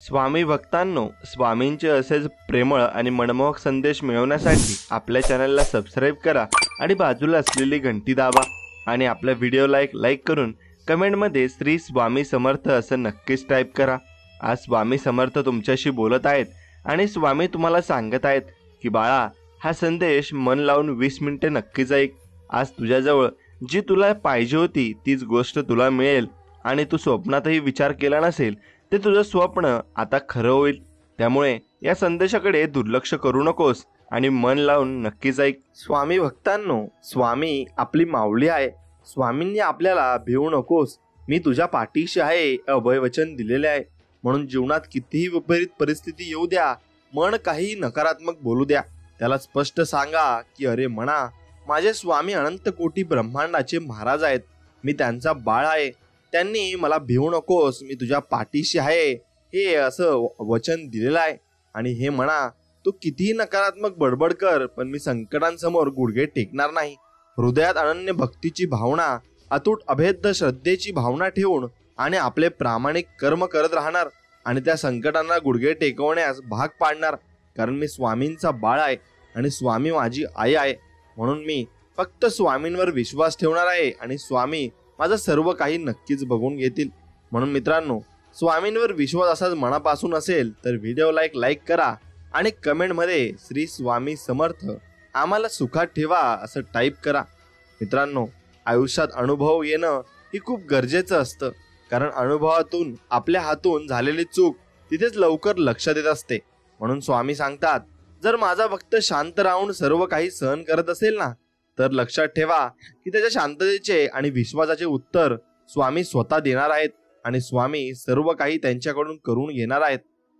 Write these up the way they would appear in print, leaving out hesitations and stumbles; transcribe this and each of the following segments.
स्वामी भक्तांनो, स्वामींचे असेच प्रेमळ आणि मनमोहक संदेश मिळवण्यासाठी आपल्या चॅनलला सबस्क्राईब करा आणि बाजूला असलेली घंटी दाबा आणि आपल्या व्हिडिओला एक लाईक करून कमेंटमध्ये श्री स्वामी समर्थ असं नक्कीच टाईप करा। आज स्वामी समर्थ तुमच्याशी बोलत आहेत आणि स्वामी तुम्हाला सांगत आहेत की बाळा, हा संदेश मन लावून 20 मिनिटे नक्कीच ऐक। आज तुझ्याजवळ जी तुला पाहिजे होती तीच गोष्ट तुला मिळेल आणि तू स्वप्नातही विचार केला नसेल ते तुझं स्वप्न आता खरं होईल। त्यामुळे या संदेशाकडे दुर्लक्ष करू नकोस आणि मन लावून नक्कीच ऐक। स्वामी भक्तांनो, स्वामी आपली माऊली आहे। स्वामींनी आपल्याला भिवू नकोस, मी तुझ्या पाठीशी आहे अभय वचन दिलेले आहे। म्हणून जीवनात कितीही विपरीत परिस्थिती येऊ द्या, मन काही नकारात्मक बोलू द्या, त्याला स्पष्ट सांगा की अरे म्हणा, माझे स्वामी अनंत कोटी ब्रह्मांडाचे महाराज आहेत, मी त्यांचा बाळ आहे, त्यांनी मला भिवू नकोस, मी तुझ्या पाठीशी आहे हे असं वचन दिलेलं आहे। आणि हे म्हणा, तू कितीही नकारात्मक बडबड कर, पण मी संकटांसमोर गुडघे टेकणार नाही। हृदयात अनन्य भक्तीची भावना, अतूट अभेद्य श्रद्धेची भावना ठेवून आणि आपले प्रामाणिक कर्म करत राहणार आणि त्या संकटांना गुडघे टेकवण्यास भाग पाडणार। कारण मी स्वामींचा बाळ आहे आणि स्वामी माझी आई आहे। म्हणून मी फक्त स्वामींवर विश्वास ठेवणार आहे आणि स्वामी माझं सर्व काही नक्कीच बघून घेतील। म्हणून मित्रांनो, स्वामींवर विश्वास असाच मनापासून असेल तर व्हिडिओला एक लाईक करा आणि कमेंटमध्ये श्री स्वामी समर्थ आम्हाला सुखात ठेवा असं टाईप करा। मित्रांनो, आयुष्यात अनुभव येणं ही खूप गरजेचं असतं, कारण अनुभवातून आपल्या हातून झालेली चूक तिथेच लवकर लक्षात येत असते। म्हणून स्वामी सांगतात, जर माझा भक्त शांत राहून सर्व काही सहन करत असेल ना, तर लक्षात ठेवा की त्याच्या शांततेचे आणि विश्वासाचे उत्तर स्वामी स्वतः देणार आहेत आणि स्वामी सर्व काही त्यांच्याकडून करून घेणार आहेत।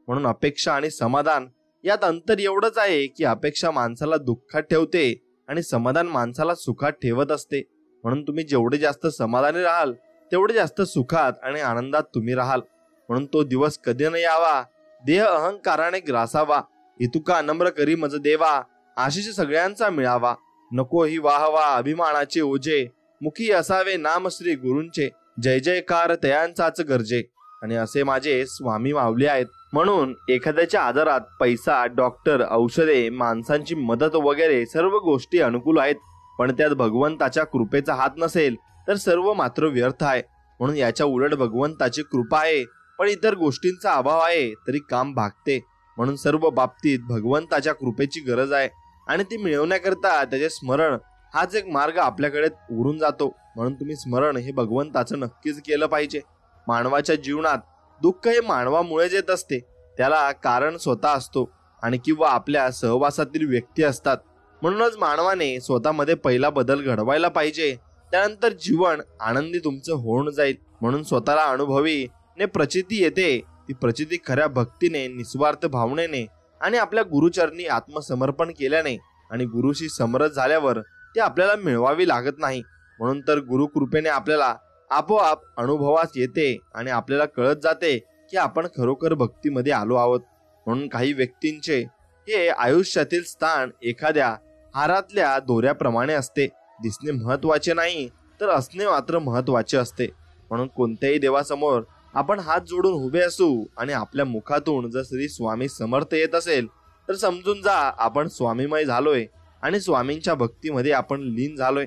म्हणून अपेक्षा आणि समाधान यात अंतर एवढंच आहे की अपेक्षा माणसाला दुःखात ठेवते आणि समाधान माणसाला सुखात ठेवत असते। म्हणून तुम्ही जेवढे जास्त समाधानी राहाल तेवढे जास्त सुखात आणि आनंदात तुम्ही राहाल। म्हणून तो दिवस कधी न यावा, देह अहंकाराने ग्रासावा, इतुका नम्र करी मज देवा, आशिष सगळ्यांचा मिळावा, नको ही वाहवा अभिमानाचे ओझे, मुखी असावे नाम श्री गुरूंचे, जय जयकार तयांचाच गरजे। आणि असे माझे स्वामी माऊली आहेत। म्हणून एखाद्याच्या आजारात पैसा, डॉक्टर, औषधे, माणसांची मदत वगैरे सर्व गोष्टी अनुकूल आहेत, पण त्यात भगवंताच्या कृपेचा हात नसेल तर सर्व मात्र व्यर्थ आहे। म्हणून याच्या उलट भगवंताची कृपा आहे पण इतर गोष्टींचा अभाव आहे तरी काम भागते। म्हणून सर्व बाबतीत भगवंताच्या कृपेची गरज आहे आणि ती मिळवण्याकरता त्याचे स्मरण हाच एक मार्ग आपल्याकडे उरून जातो। म्हणून तुम्ही स्मरण हे भगवंताचं नक्कीच केलं पाहिजे। मानवाच्या जीवनात दुःख हे मानवामुळेच येत असते, त्याला कारण स्वतः असतो आणि किंवा आपल्या सहवासातील व्यक्ती असतात। म्हणूनच मानवाने स्वतःमध्ये पहिला बदल घडवायला पाहिजे, त्यानंतर जीवन आनंदी तुमचं होऊन जाईल। म्हणून स्वतःला अनुभवी ने प्रचिती येते, ती प्रचिती खऱ्या भक्तीने, निस्वार्थ भावनेने आणि आपल्या गुरुचरणी आत्मसमर्पण केल्याने आणि गुरुशी समरस झाल्यावर ती आपल्याला मिळवावी लागत नाही। म्हणून तर गुरु कृपेने आपल्याला आपोआप अनुभवास येते आणि आपल्याला कळत जाते की आपण खरोखर भक्तीमध्ये आलो आहोत। म्हणून काही व्यक्तींचे हे आयुष्यातील स्थान एखाद्या हारातल्या दोऱ्याप्रमाणे असते, दिसणे महत्वाचे नाही तर असणे मात्र महत्वाचे असते। म्हणून कोणत्याही देवासमोर आपण हात जोडून उभे असू आणि आपल्या मुखातून जर श्री स्वामी समर्थ येत असेल तर समजून जा आपण स्वामीमय झालोय आणि स्वामींच्या भक्तीमध्ये आपण लीन झालोय।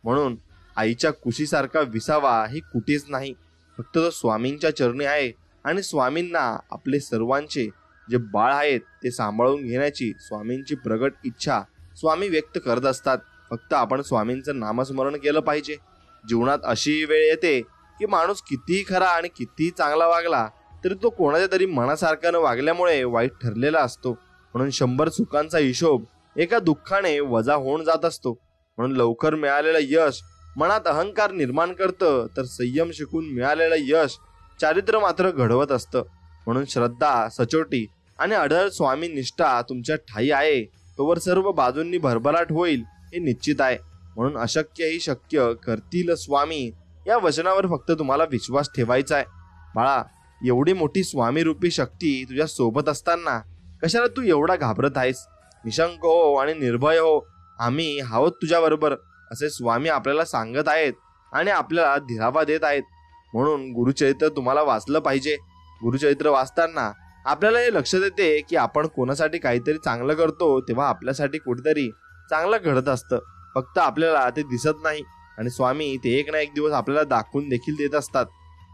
म्हणून आईच्या कुशीसारखा विसावा ही कुठेच नाही, फक्त तो स्वामींच्या चरणी आहे आणि स्वामींना आपले सर्वांचे जे बाळ आहेत ते सांभाळून घेण्याची स्वामींची प्रगट इच्छा स्वामी व्यक्त करत असतात। फक्त आपण स्वामींचं नामस्मरण केलं पाहिजे। जीवनात अशी वेळ येते की माणूस कितीही खरा आणि कितीही चांगला वागला तरी तो कोणाच्या तरी मनासारखा न वागल्यामुळे वाईट ठरलेला असतो। म्हणून 100 सुखांचा हिशोब एका दुःखाने वजा होऊन जात असतो। म्हणून लवकर मिळालेलं यश मनात अहंकार निर्माण करतं, तर संयम शिकून मिळालेलं यश चारित्र्य मात्र घडवत असतं। म्हणून श्रद्धा, सचोटी आणि अढळ स्वामी निष्ठा तुमच्या ठाई आहे तोवर सर्व बाजूंनी भरभराट होईल हे निश्चित आहे। म्हणून अशक्य ही शक्य करतील स्वामी या वचनावर फक्त तुम्हाला विश्वास ठेवायचा आहे। बाळा, एवढी मोठी स्वामी रूपी शक्ती तुझ्या सोबत असताना कशाला तू एवढा घाबरत आहेस? निशंक हो आणि निर्भय हो, आम्ही आहोत तुझ्या बरोबर असे स्वामी आपल्याला सांगत आहेत आणि आपल्याला धीरावा देत आहेत। म्हणून गुरुचरित्र तुम्हाला वाचलं पाहिजे। गुरुचरित्र वाचताना आपल्याला हे लक्षात येते की आपण कोणासाठी काहीतरी चांगलं करतो तेव्हा आपल्यासाठी कुठेतरी चांगलं घडत असतं, फक्त आपल्याला ते दिसत नाही. आणि स्वामी ते एक ना एक दिवस आपल्याला दाखवून देखील देत असतात.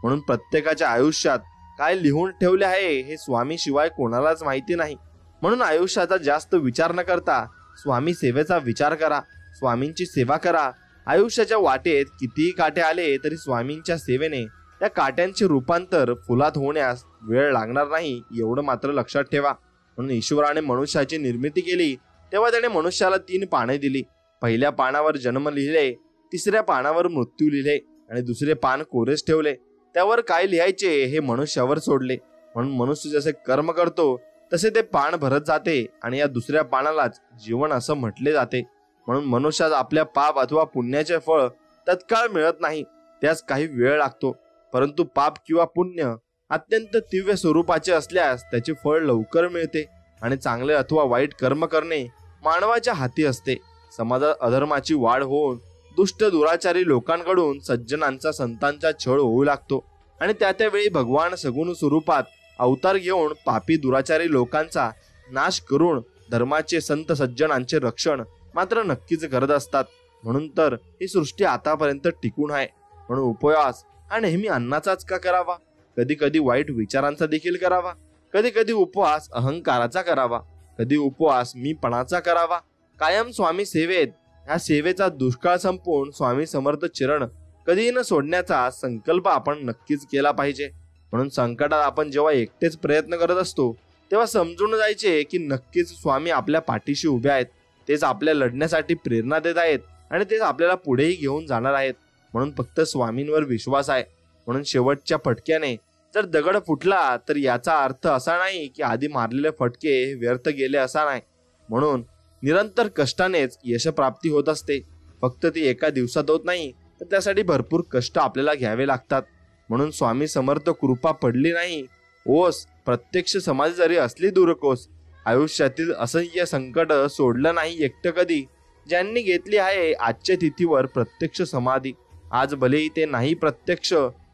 म्हणून प्रत्येकाच्या आयुष्यात काय लिहून ठेवले आहे हे स्वामी शिवाय कोणालाच माहिती नाही. म्हणून आयुष्याचा जास्त विचार न करता स्वामी सेवेचा विचार करा, स्वामींची सेवा करा. आयुष्याच्या वाटेत कितीही काटे आले तरी स्वामींच्या सेवेने त्या काट्यांचे रूपांतर फुलात होण्यास वेळ लागणार नाही, एवढं मात्र लक्षात ठेवा. म्हणून ईश्वराने मनुष्याची निर्मिती केली तेव्हा त्याने मनुष्याला 3 पाने दिली. पहिल्या पानावर जन्म लिहिले, तिसऱ्या पानावर मृत्यू लिहिले आणि दुसरे पान कोरेच ठेवले. त्यावर काय लिहायचे हे मनुष्यावर सोडले. म्हणून मनुष्य जसे कर्म करतो तसे ते पान भरत जाते आणि या दुसऱ्या पानालाच जीवन असं म्हटले जाते. म्हणून मनुष्यात आपल्या पाप अथवा पुण्याचे फळ तत्काळ मिळत नाही, त्यास काही वेळ लागतो. परंतु पाप किंवा पुण्य अत्यंत तीव्र स्वरूपाचे असल्यास त्याचे फळ लवकर मिळते. आणि चांगले अथवा वाईट कर्म करणे मानवाच्या हाती असते. समाजात अधर्माची वाढ होऊन दुष्ट दुराचारी लोकांकडून सज्जनांचा संतांचा छळ होऊ लागतो आणि त्यावेळी भगवान सगुण स्वरूपात अवतार घेऊन पापी दुराचारी लोकांचा नाश करून धर्माचे संत सज्जनांचे रक्षण मात्र नक्कीच करत असतात. म्हणून तर ही सृष्टी आतापर्यंत टिकून आहे. म्हणून उपवास हा नेहमी अन्नाचाच का करावा, कधी कधी वाईट विचारांचा देखील करावा. कधी कधी उपवास अहंकाराचा करावा, कधी उपवास मीपणाचा करावा. कायम स्वामी सेवेत ह्या सेवेचा दुष्काळ संपवून स्वामी समर्थ चरण कधीही न सोडण्याचा संकल्प आपण नक्कीच केला पाहिजे. म्हणून संकटात आपण जेव्हा एकटेच प्रयत्न करत असतो तेव्हा समजून जायचे की नक्कीच स्वामी आपल्या पाठीशी उभे आहेत. तेच आपल्या लढण्यासाठी प्रेरणा देत आहेत आणि तेच आपल्याला पुढेही घेऊन जाणार आहेत. म्हणून फक्त स्वामींवर विश्वास आहे. म्हणून शेवटच्या फटक्याने जर दगड फुटला तर याचा अर्थ असा नाही की आधी मारलेले फटके व्यर्थ गेले असा नाही. म्हणून निरंतर कष्टानेच यशप्राप्ती होत असते. फक्त ती एका दिवसात होत नाही, तर त्यासाठी भरपूर कष्ट आपल्याला घ्यावे लागतात. म्हणून स्वामी समर्थ कृपा पडली नाही ओस, प्रत्यक्ष समाज जरी असली दूरकोस. आयुष्यातील असंख्य संकट सोडलं नाही एकटं कधी, ज्यांनी घेतली आहे आजच्या तिथीवर प्रत्यक्ष समाधी. आज भलेही ते नाही प्रत्यक्ष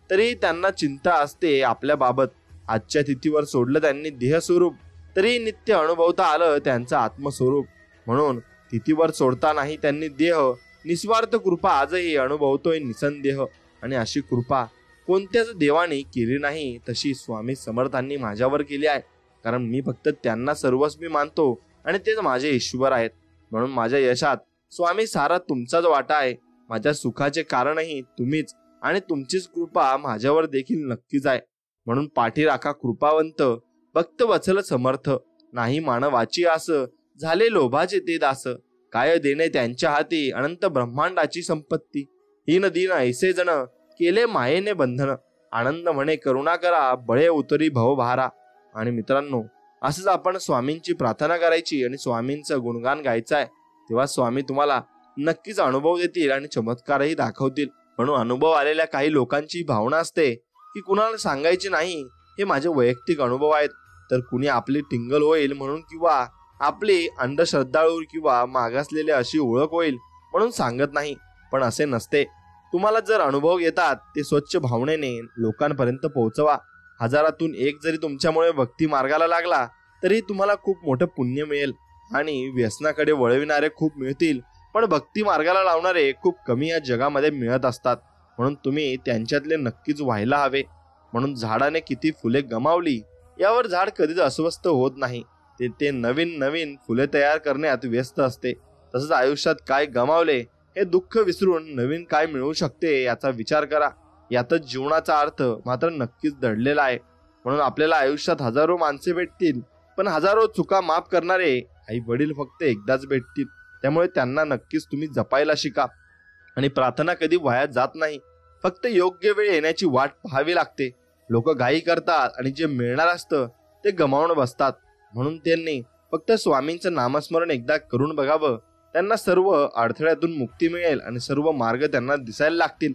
तरी त्यांना चिंता असते आपल्या बाबत. आजच्या तिथीवर सोडलं त्यांनी देह स्वरूप तरी नित्य अनुभवता आलं त्यांचं आत्मस्वरूप. म्हणून तिथीवर सोडता नाही त्यांनी देह, निस्वार्थ कृपा आजही अनुभवतोय निसंदेह. आणि अशी कृपा कोणत्याच देवाने केली नाही तशी स्वामी समर्थांनी माझ्यावर केली आहे. कारण मी फक्त त्यांना सर्वस्वी मानतो आणि तेच माझे ईश्वर आहेत. म्हणून माझ्या यशात स्वामी सारा तुमचाच वाटा आहे. माझ्या सुखाचे कारणही तुम्हीच आणि तुमचीच कृपा माझ्यावर देखील नक्कीच आहे. म्हणून पाठी राखा कृपावंत, भक्त वत्सल समर्थ. नाही मानवाची आस, झाले लोभाचे ते दास. काय देणे त्यांच्या हाती, अनंत ब्रह्मांडाची संपत्ती. हीन दीन ऐसे जण, केले मायेने बंधन. आनंद म्हणे करुणा करा, बळे उतरी भवभारा. आणि मित्रांनो, असंच आपण स्वामींची प्रार्थना करायची आणि स्वामींचं गुणगान गायचं आहे. तेव्हा स्वामी तुम्हाला नक्कीच अनुभव देतील आणि चमत्कारही दाखवतील. म्हणून अनुभव आलेल्या काही लोकांची भावना असते की कुणाला सांगायची नाही, हे माझे वैयक्तिक अनुभव आहेत. तर कुणी आपली टिंगल होईल म्हणून किंवा आपली अंधश्रद्धाळू किंवा मागासलेली अशी ओळख होईल म्हणून सांगत नाही. पण असे नसते. तुम्हाला जर अनुभव येतात ते स्वच्छ भावनेने लोकांपर्यंत पोहोचवा. हजारातून एक जरी तुमच्यामुळे भक्ती मार्गाला लागला तरी तुम्हाला खूप मोठं पुण्य मिळेल. आणि व्यसनाकडे वळविणारे खूप मिळतील, पण भक्ती मार्गाला लावणारे खूप कमी या जगामध्ये मिळत असतात. म्हणून तुम्ही त्यांच्यातले नक्कीच व्हायला हवे. म्हणून झाडाने किती फुले गमावली यावर झाड कधीच अस्वस्थ होत नाही. ते नवीन नवीन फुले तयार करण्यात व्यस्त असते. तसंच आयुष्यात काय गमावले हे दुःख विसरून नवीन काय मिळू शकते याचा विचार करा. यातच जीवनाचा अर्थ मात्र नक्कीच दडलेला आहे. म्हणून आपल्याला आयुष्यात हजारो माणसे भेटतील, पण हजारो चुका माफ करणारे आई वडील फक्त एकदाच भेटतील. त्यामुळे त्यांना नक्कीच तुम्ही जपायला शिका. आणि प्रार्थना कधी वाया जात नाही, फक्त योग्य वेळ येण्याची वाट पाहावी लागते. लोक घाई करतात आणि जे मिळणार असतं ते गमावून बसतात. म्हणून त्यांनी फक्त स्वामींचं नामस्मरण एकदा करून बघावं. त्यांना सर्व अडथळ्यातून मुक्ती मिळेल आणि सर्व मार्ग त्यांना दिसायला लागतील.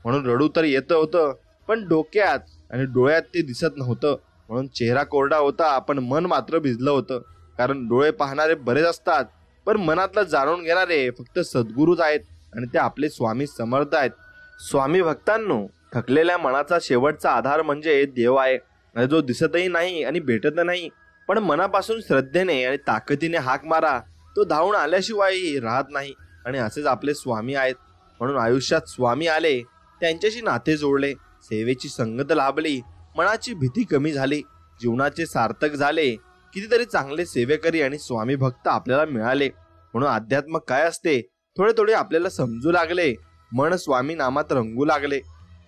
म्हणून रडू तर येतं होतं, पण डोक्यात आणि डोळ्यात ते दिसत नव्हतं. म्हणून चेहरा कोरडा होता, पण मन मात्र भिजलं होतं. कारण डोळे पाहणारे बरेच असतात, पण मनातलं जाणून घेणारे फक्त सद्गुरूच आहेत आणि ते आपले स्वामी समर्थ आहेत. स्वामी भक्तांनो, थकलेल्या मनाचा शेवटचा आधार म्हणजे देव आहे. आणि जो दिसतही नाही आणि भेटत नाही, पण मनापासून श्रद्धेने आणि ताकदीने हाक मारा, तो धावून आल्याशिवाय राहत नाही. आणि असेच आपले स्वामी आहेत. म्हणून आयुष्यात स्वामी आले, त्यांच्याशी नाते जोडले, सेवेची संगत लाभली, मनाची भीती कमी झाली, जीवनाचे सार्थक झाले. कितीतरी चांगले सेवेकरी आणि स्वामी भक्त आपल्याला मिळाले. म्हणून अध्यात्म काय असते थोडे थोडे आपल्याला समजू लागले. मन स्वामी नामात रंगू लागले.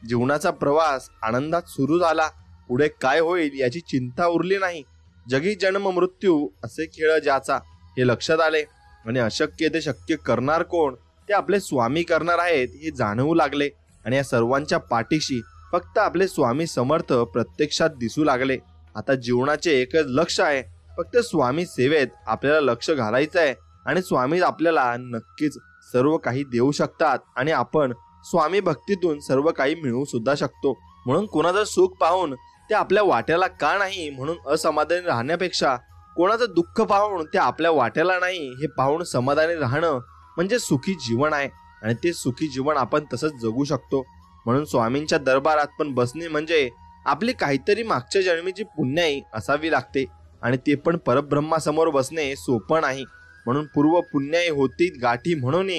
जीवनाचा प्रवास आनंदात सुरू झाला. पुढे काय होईल याची चिंता उरली नाही. जगी जन्म मृत्यू असे खेळ ज्याचा, हे लक्षात आले. आणि अशक्य ते शक्य करणार कोण, ते आपले स्वामी करणार आहेत हे जाणवू लागले. आणि या सर्वांच्या पाठीशी फक्त आपले स्वामी समर्थ प्रत्यक्षात दिसू लागले. आता जीवनाचे एकच लक्ष आहे, फक्त स्वामी सेवेत आपल्याला लक्ष घालायचं आहे. आणि स्वामी आपल्याला नक्कीच सर्व काही देऊ शकतात आणि आपण स्वामी भक्तीतून सर्व काही मिळवू सुद्धा शकतो. म्हणून कोणाचं सुख पाहून ते आपल्या वाट्याला का नाही म्हणून असमाधानी राहण्यापेक्षा, कोणाचं दुःख पाहून ते आपल्या वाट्याला नाही हे पाहून समाधानी राहणं म्हणजे सुखी जीवन आहे. आणि ते सुखी जीवन आपण तसंच जगू शकतो. म्हणून स्वामींच्या दरबारात पण बसणे म्हणजे आपली काहीतरी मागच्या जन्मीची पुण्याई असावी लागते. आणि ते पण परब्रह्मासमोर बसणे सोपं नाही. म्हणून पूर्व पुण्याई होती गाठी म्हणून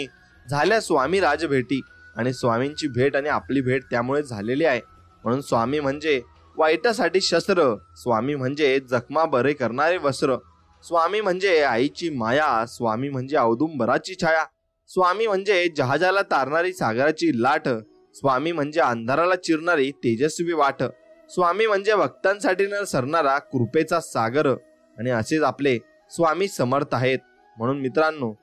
झाल्या स्वामी राजभेटी. आणि स्वामींची भेट आणि आपली भेट त्यामुळे झालेली आहे. म्हणून स्वामी म्हणजे वाईटासाठी शस्त्र, स्वामी म्हणजे जखमा बरे करणारे वस्त्र, स्वामी म्हणजे आईची माया, स्वामी म्हणजे औदुंबराची छाया, स्वामी म्हणजे जहाजाला तारणारी सागराची लाट, स्वामी म्हणजे अंधाराला चिरणारी तेजस्वी वाट, स्वामी म्हणजे भक्तांसाठी न सरणारा कृपेचा सागर. आणि असेच आपले स्वामी समर्थ आहेत. म्हणून मित्रांनो,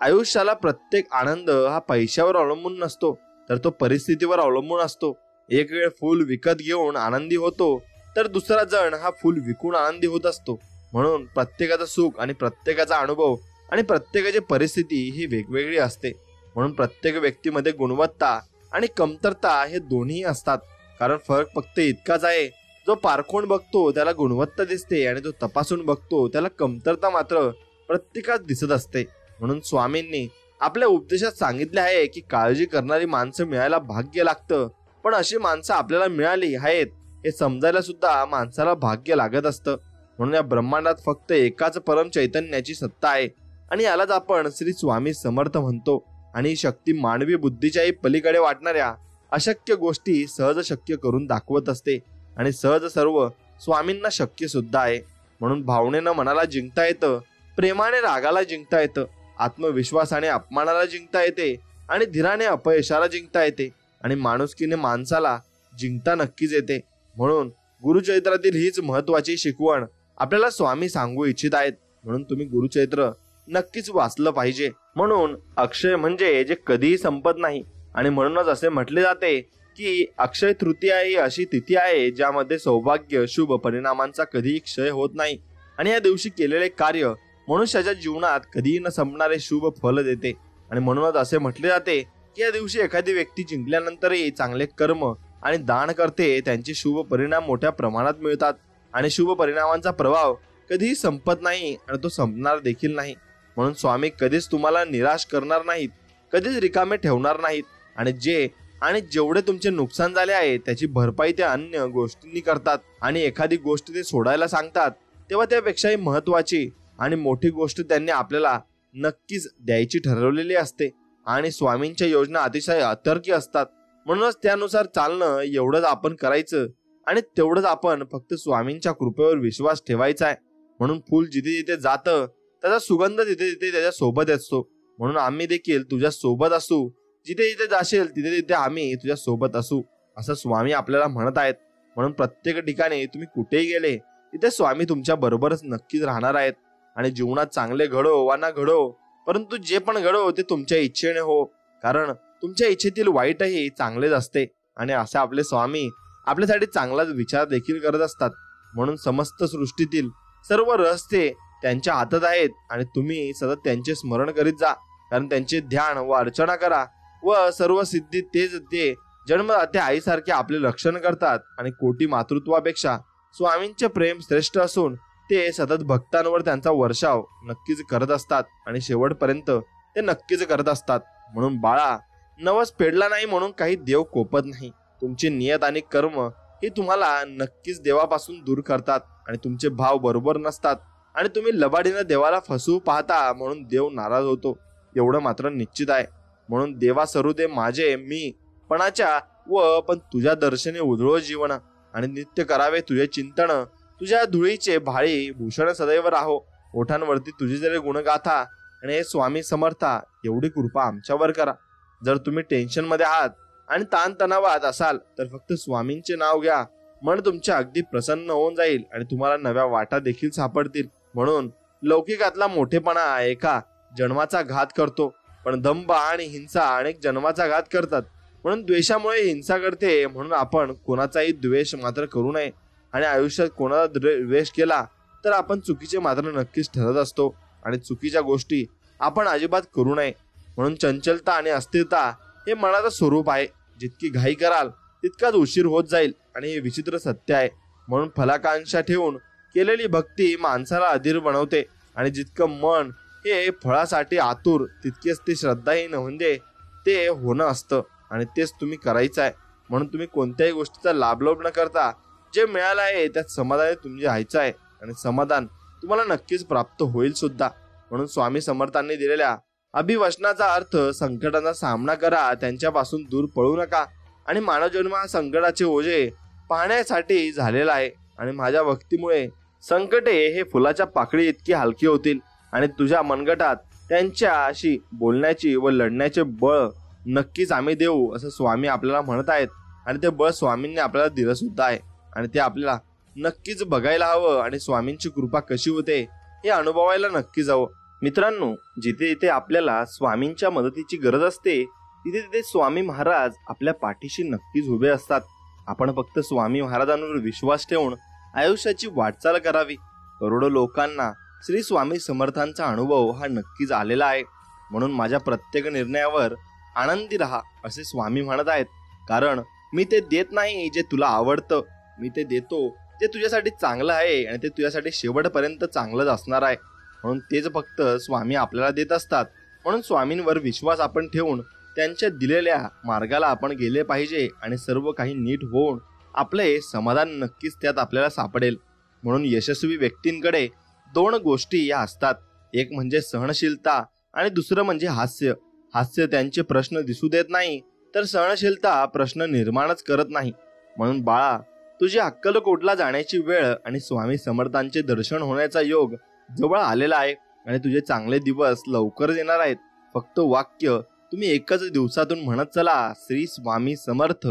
आयुष्याला प्रत्येक आनंद हा पैशावर अवलंबून नसतो, तर तो परिस्थितीवर अवलंबून असतो. एक वेळ फूल विकत घेऊन आनंदी होतो, तर दुसरा जण हा फूल विकून आनंदी होत असतो. म्हणून प्रत्येकाचं सुख आणि प्रत्येकाचा अनुभव आणि प्रत्येकाची परिस्थिती ही वेगवेगळी असते. म्हणून प्रत्येक व्यक्तीमध्ये गुणवत्ता आणि कमतरता हे दोन्ही असतात. कारण फरक फक्त इतकाच आहे, जो पारखून बघतो त्याला गुणवत्ता दिसते आणि जो तपासून बघतो त्याला कमतरता मात्र प्रत्येकात दिसत असते. म्हणून स्वामींनी आपल्या उपदेशात सांगितले आहे की काळजी करणारी माणसं मिळायला भाग्य लागतं, पण अशी माणसं आपल्याला मिळाली आहेत हे समजायला सुद्धा माणसाला भाग्य लागत असतं. म्हणून या ब्रह्मांडात फक्त एकाच परम चैतन्याची सत्ता आहे आणि यालाच आपण श्री स्वामी समर्थ म्हणतो. आणि ही शक्ती मानवी बुद्धीच्याही पलीकडे वाटणाऱ्या अशक्य गोष्टी सहज शक्य करून दाखवत असते. आणि सहज सर्व स्वामींना शक्य सुद्धा आहे. म्हणून भावनेनं मनाला जिंकता येतं, प्रेमाने रागाला जिंकता येतं, आत्मविश्वासाने अपमानाला जिंकता येते आणि धीराने अपयशाला जिंकता येते आणि माणुसकीने माणसाला जिंकता नक्कीच येते. म्हणून गुरुचरित्रातील हीच महत्वाची शिकवण आपल्याला स्वामी सांगू इच्छित आहेत. म्हणून तुम्ही गुरुचरित्र नक्कीच वाचलं पाहिजे. म्हणून अक्षय म्हणजे जे कधीही संपत नाही. आणि म्हणूनच असे म्हटले जाते की अक्षय तृतीया ही अशी तिथी आहे ज्यामध्ये सौभाग्य शुभ परिणामांचा कधीही क्षय होत नाही. आणि या दिवशी केलेले कार्य मनुष्याच्या जीवनात कधीही न संपणारे शुभ फल देते. आणि म्हणूनच असे म्हटले जाते की या दिवशी एखादी व्यक्ती जिंकल्यानंतरही चांगले कर्म आणि दान करते, त्यांचे शुभ परिणाम मोठ्या प्रमाणात मिळतात. आणि शुभ परिणामांचा प्रभाव कधीही संपत नाही आणि तो संपणार देखील नाही. म्हणून स्वामी कधीच तुम्हाला निराश करणार नाहीत, कधीच रिकामे ठेवणार नाहीत. आणि जेवढे तुमचे नुकसान झाले आहे त्याची भरपाई ते अन्य गोष्टींनी करतात. आणि एखादी गोष्ट ते सोडायला सांगतात तेव्हा त्यापेक्षाही महत्वाची आणि मोठी गोष्ट त्यांनी आपल्याला नक्कीच द्यायची ठरवलेली असते. आणि स्वामींच्या योजना अतिशय अतर्की असतात. म्हणूनच त्यानुसार चालणं एवढंच आपण करायचं आणि तेवढंच आपण फक्त स्वामींच्या कृपेवर विश्वास ठेवायचा आहे. म्हणून फूल जिथे जिथे जातं त्याचा सुगंध तिथे तिथे त्याच्या सोबत असतो. म्हणून आम्ही देखील तुझ्या सोबत असू, जिथे जिथे जाशील तिथे तिथे आम्ही तुझ्या सोबत असू, असं स्वामी आपल्याला म्हणत आहेत. म्हणून प्रत्येक ठिकाणी तुम्ही कुठेही गेले तिथे स्वामी तुमच्या बरोबरच नक्कीच राहणार आहेत. आणि जीवनात चांगले घडो वा ना घडो, परंतु जे पण घडो ते तुमच्या इच्छेने हो, कारण तुमच्या इच्छेतील वाईटही चांगलेच असते. आणि असे आपले स्वामी आपल्यासाठी चांगलाच विचार देखील करत असतात. म्हणून समस्त सृष्टीतील सर्व रहस्य त्यांच्या हातात आहेत आणि तुम्ही सतत त्यांचे स्मरण करीत जा. कारण त्यांचे ध्यान व अर्चना करा व सर्व सिद्धी तेच ते जन्मदाते आईसारखे आपले रक्षण करतात. आणि कोटी मातृत्वापेक्षा स्वामींचे प्रेम श्रेष्ठ असून ते सतत भक्तांवर त्यांचा वर्षाव नक्कीच करत असतात आणि शेवटपर्यंत ते नक्कीच करत असतात. म्हणून बाळा, नवस फेडला नाही म्हणून काही देव कोपत नाही. तुमची नियत आणि कर्म ही तुम्हाला नक्कीच देवापासून दूर करतात आणि तुमचे भाव बरोबर नसतात आणि तुम्ही लबाडीनं देवाला फसवू पाहता म्हणून देव नाराज होतो एवढं मात्र निश्चित आहे. म्हणून देवा सरू दे माझे मी पणाच्या व पण तुझ्या दर्शने उजळो जीवन आणि नित्य करावे तुझे चिंतन. तुझ्या धुळीचे भाळी भूषण सदैव राहो. ओठांवरती तुझी जरी गुणगाथा आणि हे स्वामी समर्था एवढी कृपा आमच्यावर करा. जर तुम्ही टेन्शन मध्ये आहात आणि ताणतणावात असाल तर फक्त स्वामींचे नाव घ्या. मन तुमच्या अगदी प्रसन्न होऊन जाईल आणि तुम्हाला नव्या वाटा देखील सापडतील. म्हणून लौकिकातला मोठेपणा एका जन्माचा घात करतो, पण दंभ आणि हिंसा अनेक जन्माचा घात करतात. म्हणून द्वेषामुळे हिंसा घडते. म्हणून आपण कोणाचाही द्वेष मात्र करू नये आणि आयुष्यात कोणाचा द्वेष केला तर आपण चुकीचे मात्र नक्कीच ठरत असतो आणि चुकीच्या गोष्टी आपण अजिबात करू नये. म्हणून चंचलता आणि अस्थिरता हे मनाचं स्वरूप आहे. जितकी घाई कराल तितकाच उशीर होत जाईल आणि हे विचित्र सत्य आहे. म्हणून फलाकांक्षा ठेवून केलेली भक्ती माणसाला अधीर बनवते आणि जितकं मन हे फळासाठी आतुर तितकेच ते श्रद्धाहीन म्हणजे ते होणं असतं आणि तेच तुम्ही करायचं आहे. म्हणून तुम्ही कोणत्याही गोष्टीचा लाभलोभ न करता जे मिळालं आहे त्यात समाधान तुम्ही राहायचं आहे आणि समाधान तुम्हाला नक्कीच प्राप्त होईल सुद्धा. म्हणून स्वामी समर्थांनी दिलेल्या अभिवचनाचा अर्थ संकटांचा सामना करा, त्यांच्यापासून दूर पळू नका आणि मानवजन्म हा संकटाचे ओझे पाहण्यासाठी झालेला आहे आणि माझ्या भक्तीमुळे संकटे हे फुलाच्या पाकळी इतकी हलकी होतील आणि तुझ्या मनगटात त्यांच्याशी बोलण्याची व लढण्याचे बळ नक्कीच आम्ही देऊ असं स्वामी आपल्याला म्हणत आहेत आणि ते बळ स्वामींनी आपल्याला दिलं सुद्धा आहे आणि ते आपल्याला नक्कीच बघायला हवं आणि स्वामींची कृपा कशी होते हे अनुभवायला नक्की जावं. मित्रांनो, जिथे जिथे आपल्याला स्वामींच्या मदतीची गरज असते तिथे तिथे स्वामी महाराज आपल्या पाठीशी नक्कीच उभे असतात. आपण फक्त स्वामी महाराजांवर विश्वास ठेवून आयुष्याची वाटचाल करावी. करोडो लोकांना श्री स्वामी समर्थांचा अनुभव हा नक्कीच आलेला आहे. म्हणून माझ्या प्रत्येक निर्णयावर आनंदी राहा असे स्वामी म्हणत आहेत. कारण मी ते देत नाही जे तुला आवडतं, मी ते देतो ते तुझ्यासाठी चांगलं आहे आणि ते तुझ्यासाठी शेवटपर्यंत चांगलंच असणार आहे. म्हणून तेच फक्त स्वामी आपल्याला देत असतात. म्हणून स्वामींवर विश्वास आपण ठेवून त्यांच्या दिलेल्या मार्गाला आपण गेले पाहिजे आणि सर्व काही नीट होऊन आपले समाधान नक्कीच त्यात आपल्याला सापडेल. म्हणून यशस्वी व्यक्तींकडे दोन गोष्टी या असतात. एक म्हणजे सहनशीलता आणि दुसरं म्हणजे हास्य. हास्य त्यांचे प्रश्न दिसू देत नाही तर सहनशीलता प्रश्न निर्माणच करत नाही. म्हणून बाळा, तुझी अक्कलकोटला जाण्याची वेळ आणि स्वामी समर्थांचे दर्शन होण्याचा योग जवळ आलेला आहे आणि तुझे चांगले दिवस लवकरच येणार आहेत. फक्त वाक्य तुम्ही एकच दिवसातून म्हणत चला, श्री स्वामी समर्थ,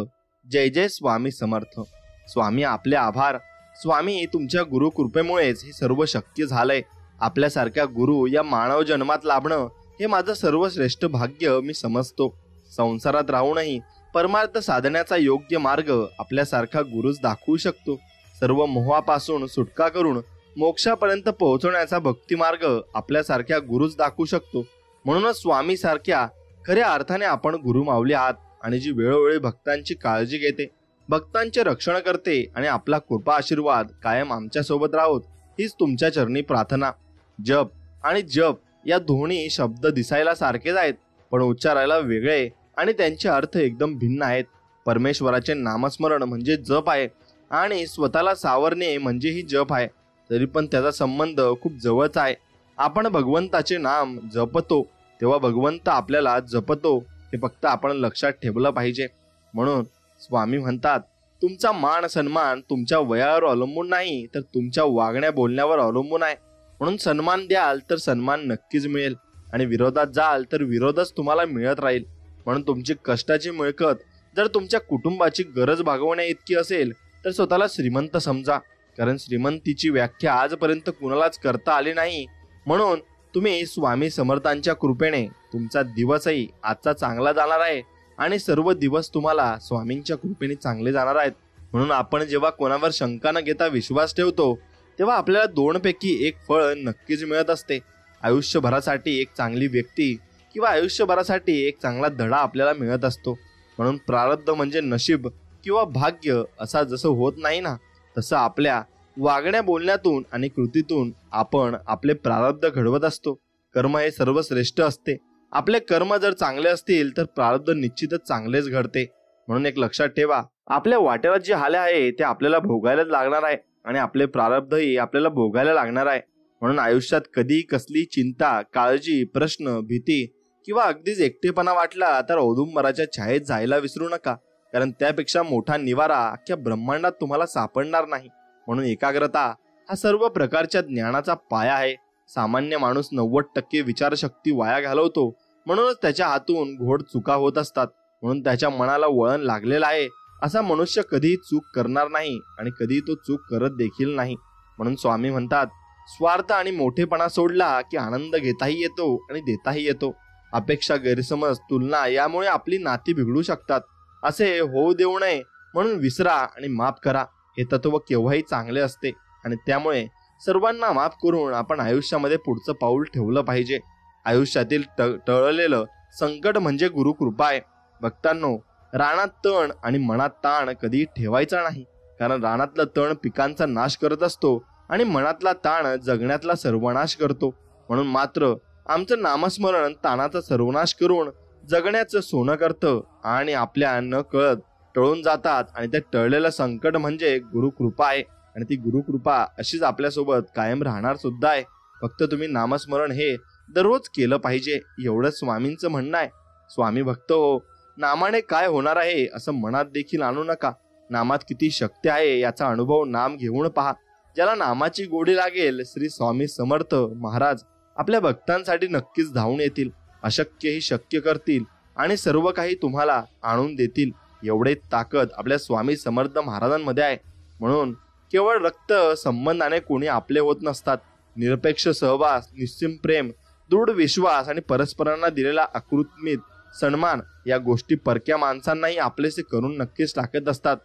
जय जय स्वामी समर्थ. स्वामी आपले आभार. स्वामी तुमच्या गुरु कृपेमुळेच हे सर्व शक्य झालंय. आपल्यासारख्या गुरु या मानव जन्मात लाभणं हे माझं सर्वश्रेष्ठ भाग्य मी समजतो. संसारात राहूनही परमार्थ साधण्याचा योग्य मार्ग आपल्यासारखा गुरुच दाखवू शकतो. सर्व मोहापासून सुटका करून मोक्षापर्यंत पोहोचवण्याचा भक्ती मार्ग आपल्यासारख्या गुरुच दाखवू शकतो. म्हणूनच स्वामी सारख्या खऱ्या अर्थाने आपण गुरु माऊली आहात आणि जी वेळोवेळी भक्तांची काळजी घेते, भक्तांचे रक्षण करते आणि आपला कृपा आशीर्वाद कायम आमच्या सोबत राहोत हीच तुमच्या चरणी प्रार्थना. जप आणि जप या दोन्ही शब्द दिसायला सारखेच आहेत पण उच्चारायला वेगळे आणि त्यांचे अर्थ एकदम भिन्न आहेत. परमेश्वराचे नामस्मरण म्हणजे जप आहे आणि स्वतःला सावरणे म्हणजेही जप आहे. तरी पण त्याचा संबंध खूप जवळचा आहे. आपण भगवंताचे नाम जपतो तेव्हा भगवंत आपल्याला जपतो हे फक्त आपण लक्षात ठेवलं पाहिजे. म्हणून स्वामी म्हणतात, तुमचा मान सन्मान तुमच्या वयावर अवलंबून नाही तर तुमच्या वागण्या बोलण्यावर अवलंबून आहे. म्हणून सन्मान द्याल तर सन्मान नक्कीच मिळेल आणि विरोधात जाल तर विरोधच तुम्हाला मिळत राहील. म्हणून तुमची कष्टाची मिळकत जर तुमच्या कुटुंबाची गरज भागवण्या इतकी असेल तर स्वतःला श्रीमंत समजा. कारण श्रीमंतीची व्याख्या आजपर्यंत कुणालाच करता आली नाही. म्हणून तुम्ही स्वामी समर्थांच्या कृपेने तुमचा दिवसही आजचा चांगला जाणार आहे आणि सर्व दिवस तुम्हाला स्वामींच्या कृपेने चांगले जाणार आहेत. म्हणून आपण जेव्हा कोणावर शंका न घेता विश्वास ठेवतो तेव्हा आपल्याला दोनपैकी एक फळ नक्कीच मिळत असते. आयुष्यभरासाठी एक चांगली व्यक्ती किंवा आयुष्यभरासाठी एक चांगला धडा आपल्याला मिळत असतो. म्हणून प्रारब्ध म्हणजे नशीब किंवा भाग्य असा जसं होत नाही ना, तसं आपल्या वागण्या बोलण्यातून आणि कृतीतून आपण आपले प्रारब्ध घडवत असतो. कर्म हे सर्वश्रेष्ठ असते. आपले कर्म जर चांगले असतील तर प्रारब्ध निश्चितच चांगलेच घडते. म्हणून एक लक्षात ठेवा, आपल्या वाट्याला जे आले आहे ते आपल्याला भोगायलाच लागणार आहे आणि आपले प्रारब्धही आपल्याला भोगायला लागणार आहे. म्हणून आयुष्यात कधी कसली चिंता, काळजी, प्रश्न, भीती किंवा अगदीच एकटेपणा वाटला तर औदुंबराच्या छायेत जायला विसरू नका, कारण त्यापेक्षा मोठा निवारा अख्ख्या ब्रह्मांडात तुम्हाला सापडणार नाही. म्हणून एकाग्रता हा सर्व प्रकारच्या ज्ञानाचा पाया आहे. सामान्य माणूस 90% विचारशक्ती वाया घालवतो, म्हणूनच त्याच्या हातून घोड चुका होत असतात. म्हणून त्याच्या मनाला वळण लागलेलं आहे असा मनुष्य कधीही चूक करणार नाही आणि कधीही तो चूक करत देखील नाही. म्हणून स्वामी म्हणतात, स्वार्थ आणि मोठेपणा सोडला की आनंद घेताही येतो आणि देताही येतो. अपेक्षा, गैरसमज, तुलना यामुळे आपली नाती बिघडू शकतात. असे होऊ देऊ नये, म्हणून विसरा आणि माफ करा. हे तत्व केव्हाही चांगले असते आणि त्यामुळे सर्वांना माफ करून आपण आयुष्यामध्ये पुढचं पाऊल ठेवलं पाहिजे. आयुष्यातील टळलेलं संकट म्हणजे गुरुकृपा आहे. भक्तांनो, रानात तण आणि मनात ताण कधी ठेवायचा नाही, कारण रानातला तण पिकांचा नाश करत असतो आणि मनातला ताण जगण्यातला सर्वनाश करतो. म्हणून मात्र आमचं नामस्मरण ताणाचा सर्वनाश करून जगण्याचं सोनं करतं आणि आपल्या न कळत टळून जातात. आणि ते टळलेलं संकट म्हणजे गुरुकृपा आहे आणि ती गुरुकृपा अशीच आपल्यासोबत कायम राहणार सुद्धा आहे. फक्त तुम्ही नामस्मरण हे दररोज केलं पाहिजे, एवढंच स्वामींचं म्हणणं आहे. स्वामी भक्त हो, नामाने काय होणार आहे असं मनात देखील आणू नका. नामात किती शक्ती आहे याचा अनुभव नाम घेऊन पहा. ज्याला नामाची गोडी लागेल, श्री स्वामी समर्थ महाराज आपल्या भक्तांसाठी नक्कीच धावून येतील, अशक्यही शक्य करतील आणि सर्व काही तुम्हाला आणून देतील. एवढे ताकद आपल्या स्वामी समर्थ महाराजांमध्ये आहे. म्हणून केवळ रक्त संबंधाने कोणी आपले होत नसतात. निरपेक्ष सहवास, निस्सीम प्रेम, दृढ विश्वास आणि परस्परांना दिलेला अकृत्रिम सन्मान या गोष्टी परक्या माणसांनाही आपलेसे करून नक्कीच टाकत असतात.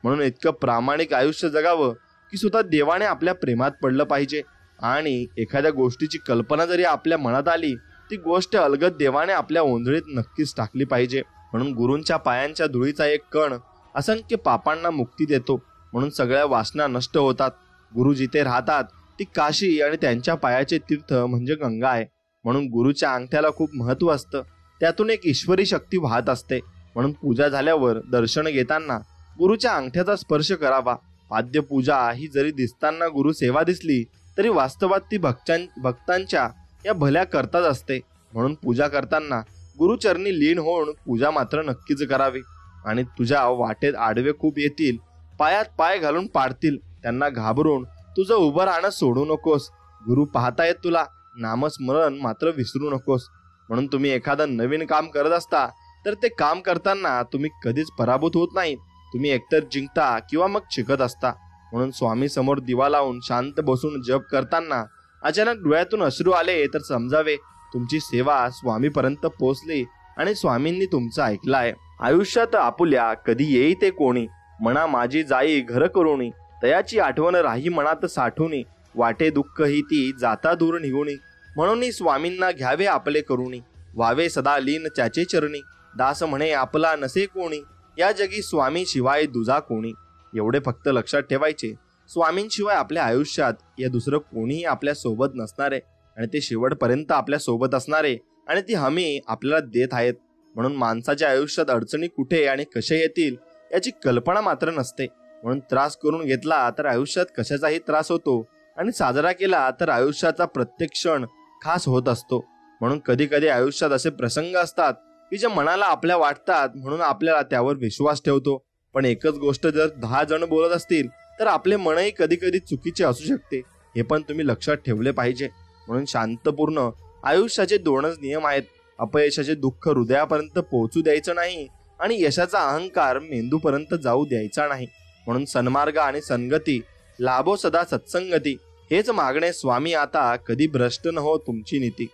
म्हणून इतकं प्रामाणिक आयुष्य जगावं की सुद्धा देवाने आपल्या प्रेमात पडलं पाहिजे. आणि एखाद्या गोष्टीची कल्पना जरी आपल्या मनात आली, ती गोष्ट अलगद देवाने आपल्या ओंजळीत नक्कीच टाकली पाहिजे. म्हणून गुरूंच्या पायांच्या धुळीचा एक कण असंख्य पापांना मुक्ती देतो. म्हणून सगळ्या वासना नष्ट होतात. गुरु जिथे राहतात ती काशी आणि त्यांच्या पायाचे तीर्थ म्हणजे गंगा आहे. म्हणून गुरुच्या अंगठ्याला खूप महत्त्व असतं. त्यातून एक ईश्वरी शक्ती वाहत असते. म्हणून पूजा झाल्यावर दर्शन घेताना गुरुच्या अंगठ्याचा स्पर्श करावा. पाद्य पूजा ही जरी दिसताना गुरु सेवा दिसली तरी वास्तवात ती भक्तांच्या या भल्या करताच असते. म्हणून पूजा करताना गुरुचरणी लीन होऊन पूजा मात्र नक्कीच करावी. आणि तुझ्या वाटेत आडवे खूप येतील, पायात पाय घालून पाडतील, त्यांना घाबरून तुझं उभं राहणं सोडू नकोस. गुरु पाहतायत तुला, नामस्मरण मात्र विसरू नकोस. म्हणून तुम्ही एखादं नवीन काम करत असता तर ते काम करताना तुम्ही कधीच पराभूत होत नाही. तुम्ही एकतर जिंकता किंवा मग शिकत असता. म्हणून स्वामी समोर दिवा लावून शांत बसून जप करताना अचानक डोळ्यातून अश्रू आले तर समजावे तुमची सेवा स्वामीपर्यंत पोहोचली आणि स्वामींनी तुमचं ऐकलं आहे. आयुष्यात आपुल्या कधी येई ते कोणी, मना माझी जाई घर करुणी, तयाची आठवण राही मनात साठवणी, वाटे दुःख ही ती जाता दूर निघुणी, म्हणून स्वामींना घ्यावे आपले करुणी, व्हावे सदा लीन त्याचे चरणी, दास म्हणे आपला नसे कोणी, या जगी स्वामी शिवाय दुजा कोणी. एवढे फक्त लक्षात ठेवायचे, स्वामींशिवाय आपल्या आयुष्यात या दुसरं कोणीही आपल्या सोबत नसणारे आणि ते शेवटपर्यंत आपल्या सोबत असणारे आणि ती हमी आपल्याला देत आहेत. म्हणून माणसाच्या आयुष्यात अडचणी कुठे आणि कसे येतील याची कल्पना मात्र नसते. म्हणून त्रास करून घेतला तर आयुष्यात कशाचाही त्रास होतो आणि साजरा केला तर आयुष्याचा प्रत्येक क्षण खास होत असतो. म्हणून कधी कधी आयुष्यात असे प्रसंग असतात की जे मनाला आपल्या वाटतात, म्हणून आपल्याला त्यावर विश्वास ठेवतो. पण एकच गोष्ट जर 10 जण बोलत असतील तर आपले मनही कधी कधी चुकीचे असू शकते. हे पण तुम्ही लक्षात ठेवले पाहिजे. म्हणून शांतपूर्ण आयुष्याचे 2च नियम आहेत. अपयशाचे दुःख हृदयापर्यंत पोहोचू द्यायचं नाही आणि यशाचा अहंकार मेंदूपर्यंत जाऊ द्यायचा नाही. म्हणून सन्मार्ग आणि संगती लाभो सदा सत्संगती, हेच मागणे स्वामी आता, कधी भ्रष्ट न हो तुमची नीती.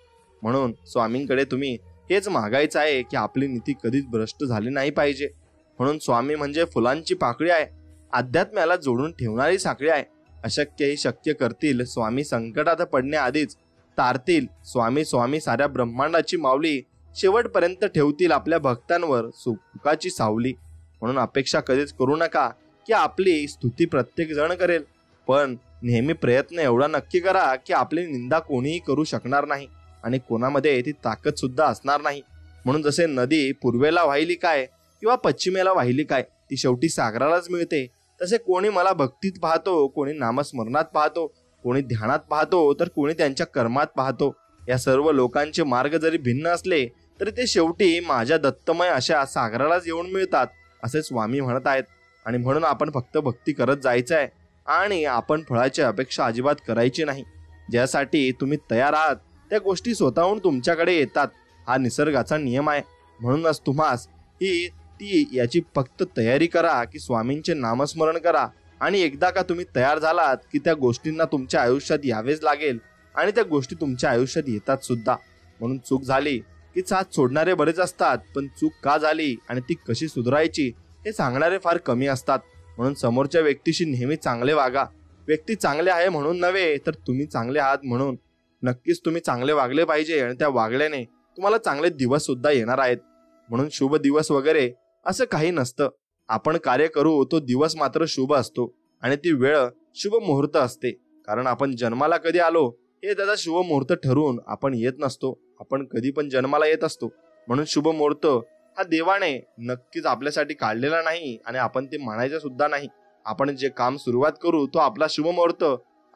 म्हणून स्वामींकडे तुम्ही हेच मागायचं आहे की आपली नीती कधीच भ्रष्ट झाली नाही पाहिजे. म्हणून स्वामी म्हणजे फुलांची पाकळी आहे, अध्यात्म्याला जोडून ठेवणारी साखळी आहे. अशक्यही शक्य करतील स्वामी, संकटात पडण्याआधीच तारतील स्वामी. स्वामी साऱ्या ब्रह्मांडाची माऊली, शेवटपर्यंत ठेवतील आपल्या भक्तांवर सुखाची सावली. म्हणून अपेक्षा कधीच करू नका की आपली स्तुती प्रत्येक जण करेल, पण नेहमी प्रयत्न एवढा नक्की करा की आपली निंदा कोणीही करू शकणार नाही आणि कोणामध्ये ती ताकद सुद्धा असणार नाही. म्हणून जसे नदी पूर्वेला वाहिली काय किंवा पश्चिमेला वाहिली काय, ती शेवटी सागरालाच मिळते. तसे कोणी मला भक्तीत पाहतो, कोणी नामस्मरणात पाहतो, कोणी ध्यानात पाहतो, तर कोणी त्यांच्या कर्मात पाहतो. या सर्व लोकांचे मार्ग जरी भिन्न असले तरी ते शेवटी माझ्या दत्तमय अशा सागरालाच येऊन मिळतात, असे स्वामी म्हणत आहेत. आणि म्हणून आपण फक्त भक्ती करत जायचं आहे आणि आपण फळाची अपेक्षा अजिबात करायची नाही. ज्यासाठी तुम्ही तयार आहात त्या गोष्टी स्वतःहून तुमच्याकडे येतात. हा निसर्गाचा नियम आहे. म्हणूनच तुम्हास याची फक्त तयारी करा की स्वामींचे नामस्मरण करा, आणि एकदा का तुम्ही तयार झालात की त्या गोष्टींना तुमच्या आयुष्यात यावेच लागेल आणि त्या गोष्टी तुमच्या आयुष्यात येतात सुद्धा. म्हणून चूक झाली की साथ सोडणारे बरेच असतात, पण चूक का झाली आणि ती कशी सुधारायची हे सांगणारे फार कमी असतात. म्हणून समोरच्या व्यक्तीशी नेहमी चांगले वागा. व्यक्ती चांगले आहे म्हणून नव्हे, तर तुम्ही चांगले आहात म्हणून. नक्कीच तुम्ही चांगले वागले पाहिजे आणि त्या वागल्याने तुम्हाला चांगले दिवस सुद्धा येणार आहेत. म्हणून शुभ दिवस वगैरे असं काही नसतं. आपण कार्य करू तो दिवस मात्र शुभ असतो आणि ती वेळ शुभ मुहूर्त असते. कारण आपण जन्माला कधी आलो हे त्याचा शुभ मुहूर्त ठरवून आपण येत नसतो. आपण कधी पण जन्माला येत असतो. म्हणून शुभ मुहूर्त हा देवाने नक्कीच आपल्यासाठी काढलेला नाही आणि आपण ते मानायचं सुद्धा नाही. आपण जे काम सुरुवात करू तो आपला शुभ मुहूर्त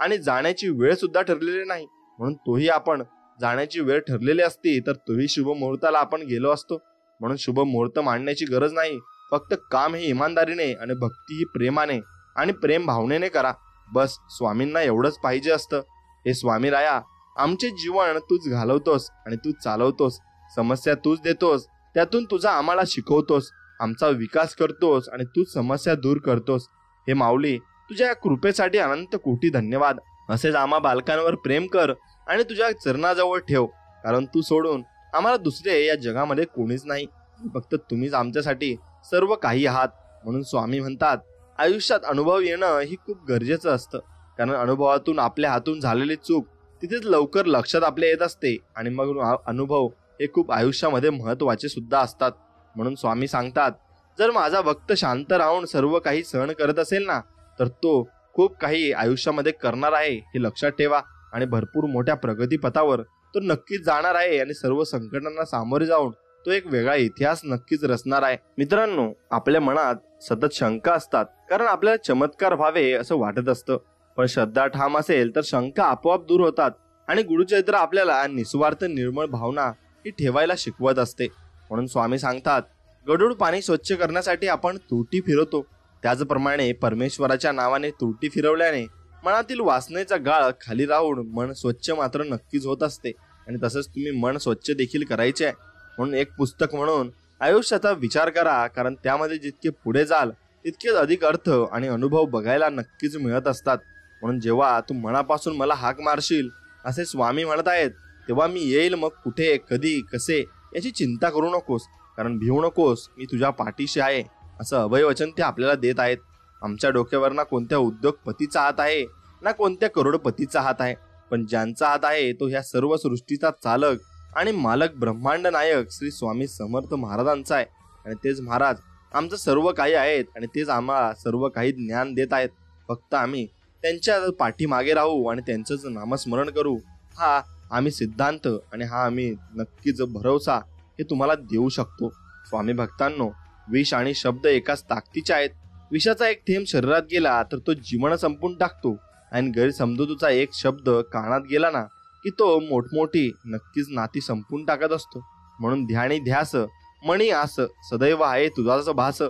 आणि जाण्याची वेळ सुद्धा ठरलेली नाही. म्हणून तोही आपण जाण्याची वेळ ठरलेली असती तर तोही शुभ मुहूर्ताला आपण गेलो असतो. म्हणून शुभ मुहूर्त मांडण्याची गरज नाही. फक्त काम हे इमानदारीने आणि भक्ती ही प्रेमाने आणि प्रेम भावनेने करा. बस स्वामींना एवढंच पाहिजे असतं. हे स्वामी राया, आमचे जीवन तूच घालवतोस आणि तूच चालवतोस. समस्या तूच देतोस, त्यातून तुझा आम्हाला शिकवतोस. आमचा विकास करतोस आणि तूच समस्या दूर करतोस. हे माऊली, तुझ्या कृपेसाठी अनंत कोटी धन्यवाद. असेच आम्हा बालकांवर प्रेम कर आणि तुझ्या चरणाजवळ ठेव. कारण तू सोडून आम्हाला दुसरे या जगामध्ये कोणीच नाही. फक्त तुम्हीच आमच्यासाठी सर्व काही आहात. म्हणून स्वामी म्हणतात, आयुष्यात अनुभव येणं ही खूप गरजेचं असतं. कारण अनुभवातून आपल्या हातून झालेली चूक तिथेच लवकर लक्षात आपल्या येत असते आणि मग अनुभव हे खूप आयुष्यामध्ये महत्वाचे सुद्धा असतात. म्हणून स्वामी सांगतात, जर माझा भक्त शांत राहून सर्व काही सहन करत असेल ना, तर तो खूप काही आयुष्यामध्ये करणार आहे हे लक्षात ठेवा. आणि भरपूर मोठ्या प्रगतीपथावर तो नक्कीच जाणार आहे आणि सर्व संकटांना सामोरे जाऊन तो एक वेगळा इतिहास नक्कीच रचणार आहे. मित्रांनो, आपल्या मनात सतत शंका असतात, कारण आपल्याला चमत्कार व्हावे असं वाटत असतं. पण श्रद्धा ठाम असेल तर शंका आपोआप दूर होतात आणि गुरुचरित्र आपल्याला निस्वार्थ निर्मळ भावना ही ठेवायला शिकवत असते. म्हणून स्वामी सांगतात, गढूळ पाणी स्वच्छ करण्यासाठी आपण तुरटी फिरवतो, त्याचप्रमाणे परमेश्वराच्या नावाने तुरटी फिरवल्याने मनातील वासनेचा गाळ खाली राहून मन स्वच्छ मात्र नक्कीच होत असते. आणि तसंच तुम्ही मन स्वच्छ देखील करायचे आहे. म्हणून एक पुस्तक म्हणून आयुष्याचा विचार करा, कारण त्यामध्ये जितके पुढे जाल तितकेच अधिक अर्थ आणि अनुभव बघायला नक्कीच मिळत असतात. म्हणून जेव्हा तू मनापासून मला हाक मारशील असे स्वामी म्हणत आहेत, तेव्हा मी येईल. मग कुठे, कधी, कसे याची चिंता करू नकोस, कारण भिवू नकोस, मी तुझ्या पाठीशी आहे असं अभयवचन ते आपल्याला देत आहेत. आमच्या डोक्यावर ना कोणत्या उद्योगपतीचा हात आहे ना कोणत्या करोडपतीचा हात आहे, पण ज्यांचा हात आहे तो ह्या सर्व सृष्टीचा चालक आणि मालक ब्रह्मांड नायक श्री स्वामी समर्थ महाराजांचा आहे. आणि तेच महाराज आमचं सर्व काही आहेत आणि तेच आम्हाला सर्व काही ज्ञान देत आहेत. फक्त आम्ही त्यांच्या पाठीमागे राहू आणि त्यांचंच नामस्मरण करू. हा आम्ही सिद्धांत आणि हा आम्ही नक्कीच भरवसा हे तुम्हाला देऊ शकतो. स्वामी भक्तांनो, विष आणि शब्द एकाच ताकदीचे आहेत. विषाचा एक थेंब शरीरात गेला तर तो जीवन संपून टाकतो आणि गैरसमजुतीचा एक शब्द कानात गेला ना की तो मोठमोठी नक्कीच नाती संपून टाकत असतो. म्हणून ध्यानी ध्यास मणी आस सदैव आहे तुझाच भास,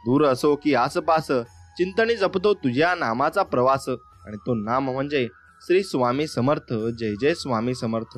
दूर असो की आस पास चिंतनी जपतो तुझ्या नामाचा प्रवास. आणि तो नाम म्हणजे श्री स्वामी समर्थ. जय जय स्वामी समर्थ.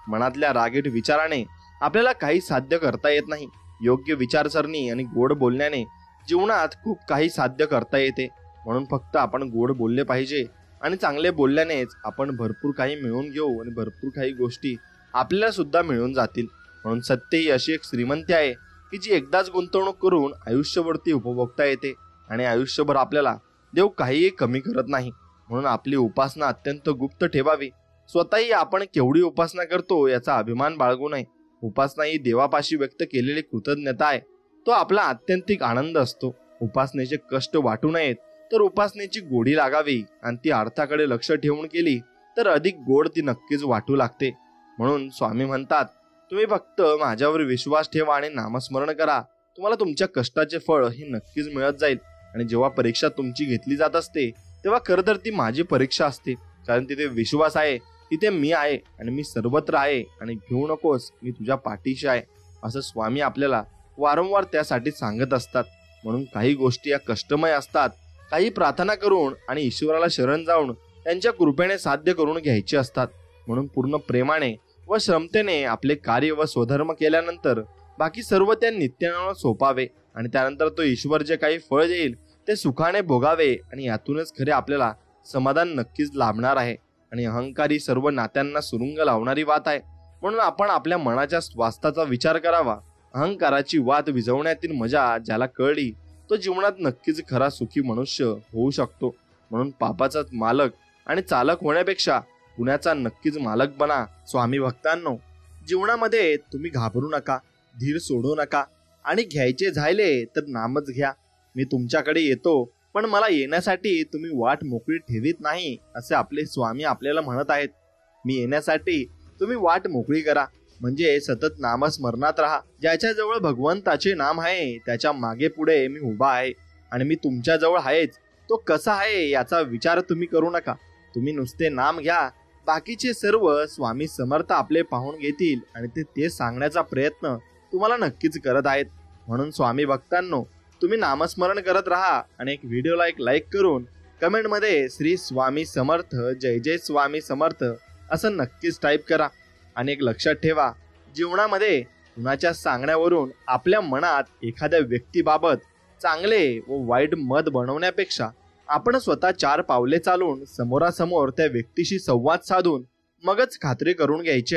मनातल्या रागीट विचाराने आपल्याला काही साध्य करता येत नाही. योग्य विचारसरणी आणि गोड बोलण्याने जीवनात खूप काही साध्य करता येते. म्हणून फक्त आपण गोड बोलले पाहिजे आणि चांगले बोलल्यानेच आपण भरपूर काही मिळवून घेऊ आणि भरपूर काही गोष्टी आपल्याला सुद्धा मिळून जातील. म्हणून सत्य ही अशी एक श्रीमंती आहे की जी एकदाच गुंतवणूक करून आयुष्यभरती उपभोगता येते आणि आयुष्यभर आपल्याला देव काहीही कमी करत नाही. म्हणून आपली उपासना अत्यंत गुप्त ठेवावी. स्वतःही आपण केवढी उपासना करतो याचा अभिमान बाळगू नये. उपासना ही देवापाशी व्यक्त केलेली कृतज्ञता आहे. तो आपला आत्यंतिक आनंद असतो. उपासनेचे कष्ट वाटू नयेत, तर उपासनेची गोडी लागावी आणि ती अर्थाकडे लक्ष ठेवून केली तर अधिक गोड ती नक्कीच वाटू लागते. म्हणून स्वामी म्हणतात, तुम्ही फक्त माझ्यावर विश्वास ठेवा आणि नामस्मरण करा. तुम्हाला तुमच्या कष्टाचे फळ हे नक्कीच मिळत जाईल. आणि जेव्हा परीक्षा तुमची घेतली जात असते तेव्हा खरं तर ती माझी परीक्षा असते, कारण तिथे विश्वास आहे, तिथे मी आहे आणि मी सर्वत्र आहे आणि घेऊ नकोस, मी तुझ्या पाठीशी आहे, असं स्वामी आपल्याला वारंवार त्यासाठी सांगत असतात. म्हणून काही गोष्टी या कष्टमय असतात, काही प्रार्थना करून आणि ईश्वराला शरण जाऊन त्यांच्या कृपेने साध्य करून घ्यायचे असतात. म्हणून पूर्ण प्रेमाने व श्रमतेने आपले कार्य व स्वधर्म केल्यानंतर बाकी सर्व त्या नित्यानं सोपावे आणि त्यानंतर तो ईश्वर जे काही फळ देईल ते सुखाने भोगावे आणि यातूनच खरे आपल्याला समाधान नक्कीच लाभणार आहे. आणि अहंकारी सर्व नात्यांना सुरुंग लावणारी वात आहे. म्हणून आपण आपल्या मनाच्या स्वास्थ्याचा विचार करावा. अहंकाराची वात विझवण्यातील मजा ज्याला कळली तो जीवनात नक्कीच खरा सुखी मनुष्य होऊ शकतो. म्हणून पापाचा मालक आणि चालक होण्यापेक्षा पुण्याचा नक्कीच मालक बना. स्वामी भक्तांनो, जीवनामध्ये तुम्ही घाबरू नका, धीर सोडू नका आणि घ्यायचे झाले तर नामच घ्या. मी तुमच्याकडे येतो, पण मला येण्यासाठी तुम्ही वाट मोकळी ठेवीत नाही, असे आपले स्वामी आपल्याला म्हणत आहेत. मी येण्यासाठी तुम्ही वाट मोकळी करा, म्हणजे सतत नामस्मरणात राहा. ज्याच्याजवळ भगवंताचे नाम आहे त्याच्या मागे पुढे मी उभा आहे आणि मी तुमच्याजवळ आहेच. तो कसा आहे याचा विचार तुम्ही करू नका. तुम्ही नुसते नाम घ्या, बाकीचे सर्व स्वामी समर्थ आपले पाहून घेतील आणि ते सांगण्याचा प्रयत्न तुम्हाला नक्कीच करत आहेत. म्हणून स्वामी भक्तांनो, तुम्ही नामस्मरण करत राहा आणि एक व्हिडिओला लाईक करून कमेंटमध्ये श्री स्वामी समर्थ, जय जय स्वामी समर्थ असं नक्कीच टाईप करा. आणि एक लक्षात ठेवा, जीवनामध्ये कुणाच्या सांगण्यावरून आपल्या मनात एखाद्या व्यक्तीबाबत चांगले व वाईट मत बनवण्यापेक्षा आपण स्वतः 4 पावले चालून समोरासमोर त्या व्यक्तीशी संवाद साधून मगच खात्री करून घ्यायची.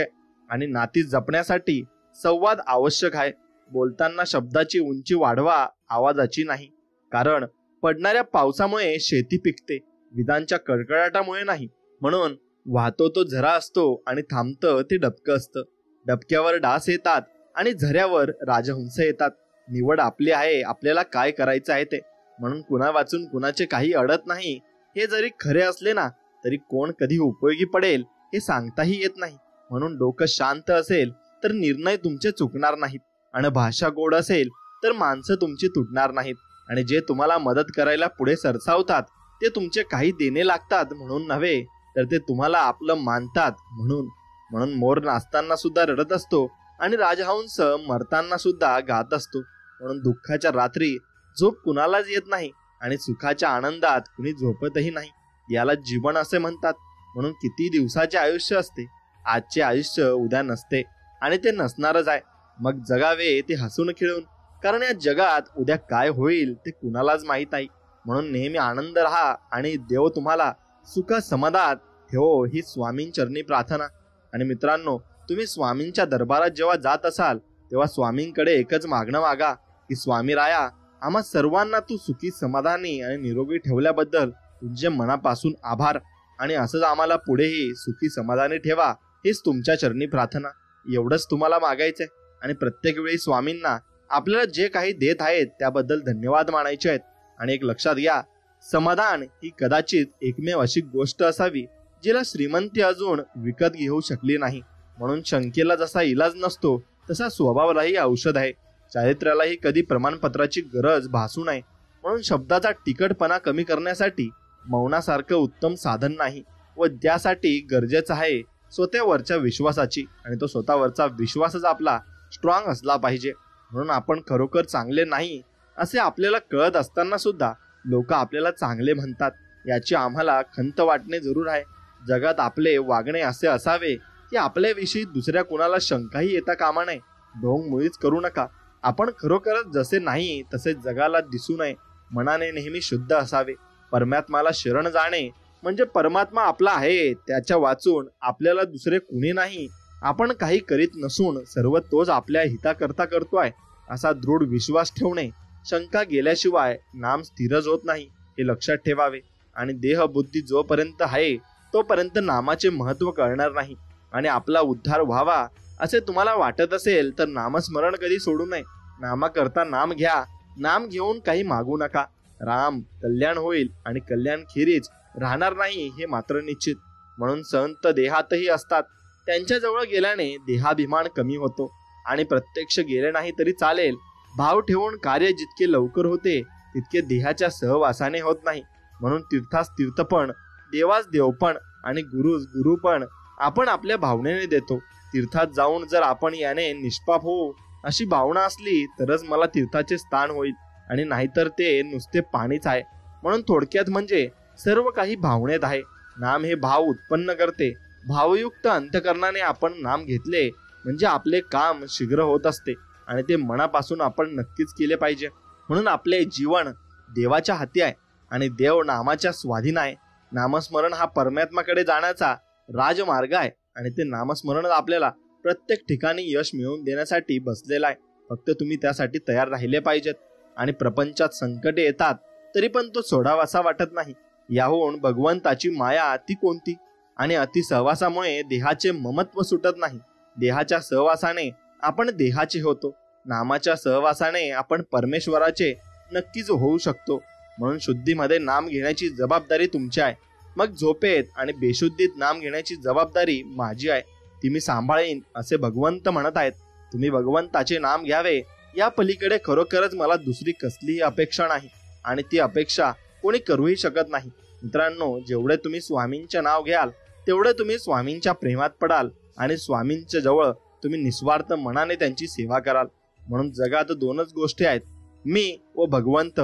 आणि नाती जपण्यासाठी संवाद आवश्यक आहे. बोलताना शब्दाची उंची वाढवा, आवाजाची नाही. कारण पडणाऱ्या पावसामुळे शेती पिकते, विजांच्या कडकडाटामुळे नाही. म्हणून वाहतो तो झरा असतो आणि थांबतं ते डबकं असतं. डबक्यावर डास येतात आणि झऱ्यावर राजहंस येतात. निवड आपली आहे, आपल्याला काय करायचं आहे ते. म्हणून कुणा वाचून कुणाचे काही अडत नाही. हे जरी खरे असले ना तरी कोण कधी उपयोगी पडेल हे सांगताही येत नाही. म्हणून डोकं शांत असेल तर निर्णय तुमचे चुकणार नाहीत आणि भाषा गोड असेल तर माणसं तुमची तुटणार नाहीत. आणि जे तुम्हाला मदत करायला पुढे सरसावतात ते तुमचे काही देणे लागतात म्हणून नव्हे, तर ते तुम्हाला आपलं मानतात म्हणून. म्हणून मोर नाचताना सुद्धा रडत असतो आणि राजहंस मरताना सुद्धा गात असतो. म्हणून दुःखाच्या रात्री झोप कुणालाच येत नाही आणि सुखाच्या आनंदात कुणी झोपतही नाही. याला जीवन असे म्हणतात. म्हणून किती दिवसाचे आयुष्य असते, आजचे आयुष्य उद्या नसते आणि ते नसणारच आहे. मग जगावे ते हसून खेळून, कारण या जगात उद्या काय होईल ते कुणालाच माहीत नाही. म्हणून नेहमी आनंद राहा आणि देव तुम्हाला सुखा समाधानात ठेवो, ही स्वामींचरणी प्रार्थना. आणि मित्रांनो, तुम्ही स्वामींच्या दरबारात जेव्हा जात असाल तेव्हा स्वामींकडे एकच मागणं मागा की स्वामी राया, आम्हा सर्वांना तू सुखी समाधानी आणि निरोगी ठेवल्याबद्दल तुझे मनापासून आभार. आणि असंच आम्हाला पुढेही सुखी समाधानी ठेवा, हीच तुमच्या चरणी प्रार्थना. एवढंच तुम्हाला मागायचंय. आणि प्रत्येक वेळी स्वामींना आपल्याला जे काही देत आहेत त्याबद्दल धन्यवाद मानायचे आहेत. आणि एक लक्षात घ्या, समाधान ही कदाचित एकमेव अशी गोष्ट असावी जिला श्रीमंती अजून विकत घेऊ शकली नाही. म्हणून शंकेला जसा इलाज नसतो तसा स्वभावालाही औषध आहे. चारित्र्यालाही कधी प्रमाणपत्राची गरज भासू नये. म्हणून शब्दाचा तिखटपणा कमी करण्यासाठी मौनासारखं उत्तम साधन नाही, व त्यासाठी गरजेचं आहे स्वतःवरच्या विश्वासाची. आणि तो स्वतःवरचा विश्वासच आपला स्ट्रॉंग असला पाहिजे. म्हणून आपण खरोखर चांगले नाही असे आपल्याला कळत असताना सुद्धा लोक आपल्याला चांगले म्हणतात, याची आम्हाला खंत वाटणे जरूर आहे. जगात आपले वागणे असे असावे की आपल्याविषयी दुसऱ्या कुणाला शंकाही येता कामा नये. ढोंग मुळीच करू नका. आपण खरोखरच जसे नाही तसे जगाला दिसू नये. मनाने नेहमी शुद्ध असावे. परमात्म्याला शरण जाणे म्हणजे परमात्मा आपला आहे त्याच्या वाचून आपल्याला दुसरे कुणी नाही. आपण काही करीत नसून सर्व तोच आपल्या हिताकरता करतोय असा दृढ विश्वास ठेवणे. शंका गेल्याशिवाय नाम स्थिरच होत नाही, हे लक्षात ठेवावे. आणि देह बुद्धी जोपर्यंत आहे तोपर्यंत नामाचे महत्व कळणार नाही. आणि आपला उद्धार व्हावा असे तुम्हाला वाटत असेल तर नामस्मरण कधी सोडू नये. नामाकरता नाम घ्या. नाम घेऊन काही मागू नका. राम कल्याण होईल आणि कल्याण खेरीज राहणार नाही हे मात्र निश्चित. म्हणून संत देहातही असतात, त्यांच्याजवळ गेल्याने देहाभिमान कमी होतो. आणि प्रत्यक्ष गेले नाही तरी चालेल, भाव ठेवून कार्य जितके लवकर होते तितके देहाच्या सहवासाने होत नाही. म्हणून तीर्थास तीर्थपण, देवास देवपण आणि गुरुस गुरुपण आपण आपल्या भावनेने देतो. तीर्थात जाऊन जर आपण याने निष्पाप होऊ अशी भावना असली तरच मला तीर्थाचे स्थान होईल, आणि नाहीतर ते नुसते पाणीच आहे. म्हणून थोडक्यात म्हणजे सर्व काही भावनेत आहे. नाम हे भाव उत्पन्न करते. भावयुक्त अंतकरणाने आपण नाम घेतले म्हणजे आपले काम शीघ्र होत असते, आणि ते मनापासून आपण नक्कीच केले पाहिजे. म्हणून आपले जीवन देवाच्या हाती आहे आणि देव नामाच्या स्वाधीन आहे. नामस्मरण हा परमात्माकडे जाण्याचा राजमार्ग आहे, आणि ते नामस्मरण आपल्याला प्रत्येक ठिकाणी यश मिळवून देण्यासाठी बसलेला आहे. फक्त तुम्ही त्यासाठी तयार राहिले पाहिजेत. आणि प्रपंचात संकटे येतात तरी पण तो सोडावासा वाटत नाही. याहून भगवंताची माया ती कोणती? आणि अति सहवासामुळे देहाचे ममत्व सुटत नाही. देहाच्या सहवासाने आपण देहाचे होतो. नामाच्या सहवासाने आपण परमेश्वराचे नक्कीच होऊ शकतो. म्हणून शुद्धीमध्ये नाम घेण्याची जबाबदारी तुमची आहे. मग झोपेत आणि बेशुद्धीत नाम घेण्याची जबाबदारी माझी आहे. ती मी सांभाळीन असे भगवंत म्हणत आहेत. तुम्ही भगवंताचे नाम घ्यावे, या पलीकडे खरोखरच मला दुसरी कसलीही अपेक्षा नाही, आणि ती अपेक्षा कोणी करूही शकत नाही. मित्रांनो, जेवढे तुम्ही स्वामींचे नाव घ्याल तेवढे तुम्ही स्वामींच्या प्रेमात पडाल, आणि स्वामींच्या जवळ तुम्ही निस्वार्थ मनाने त्यांची सेवा कराल. म्हणून जगात दोनच गोष्टी आहेत, मी व भगवंत.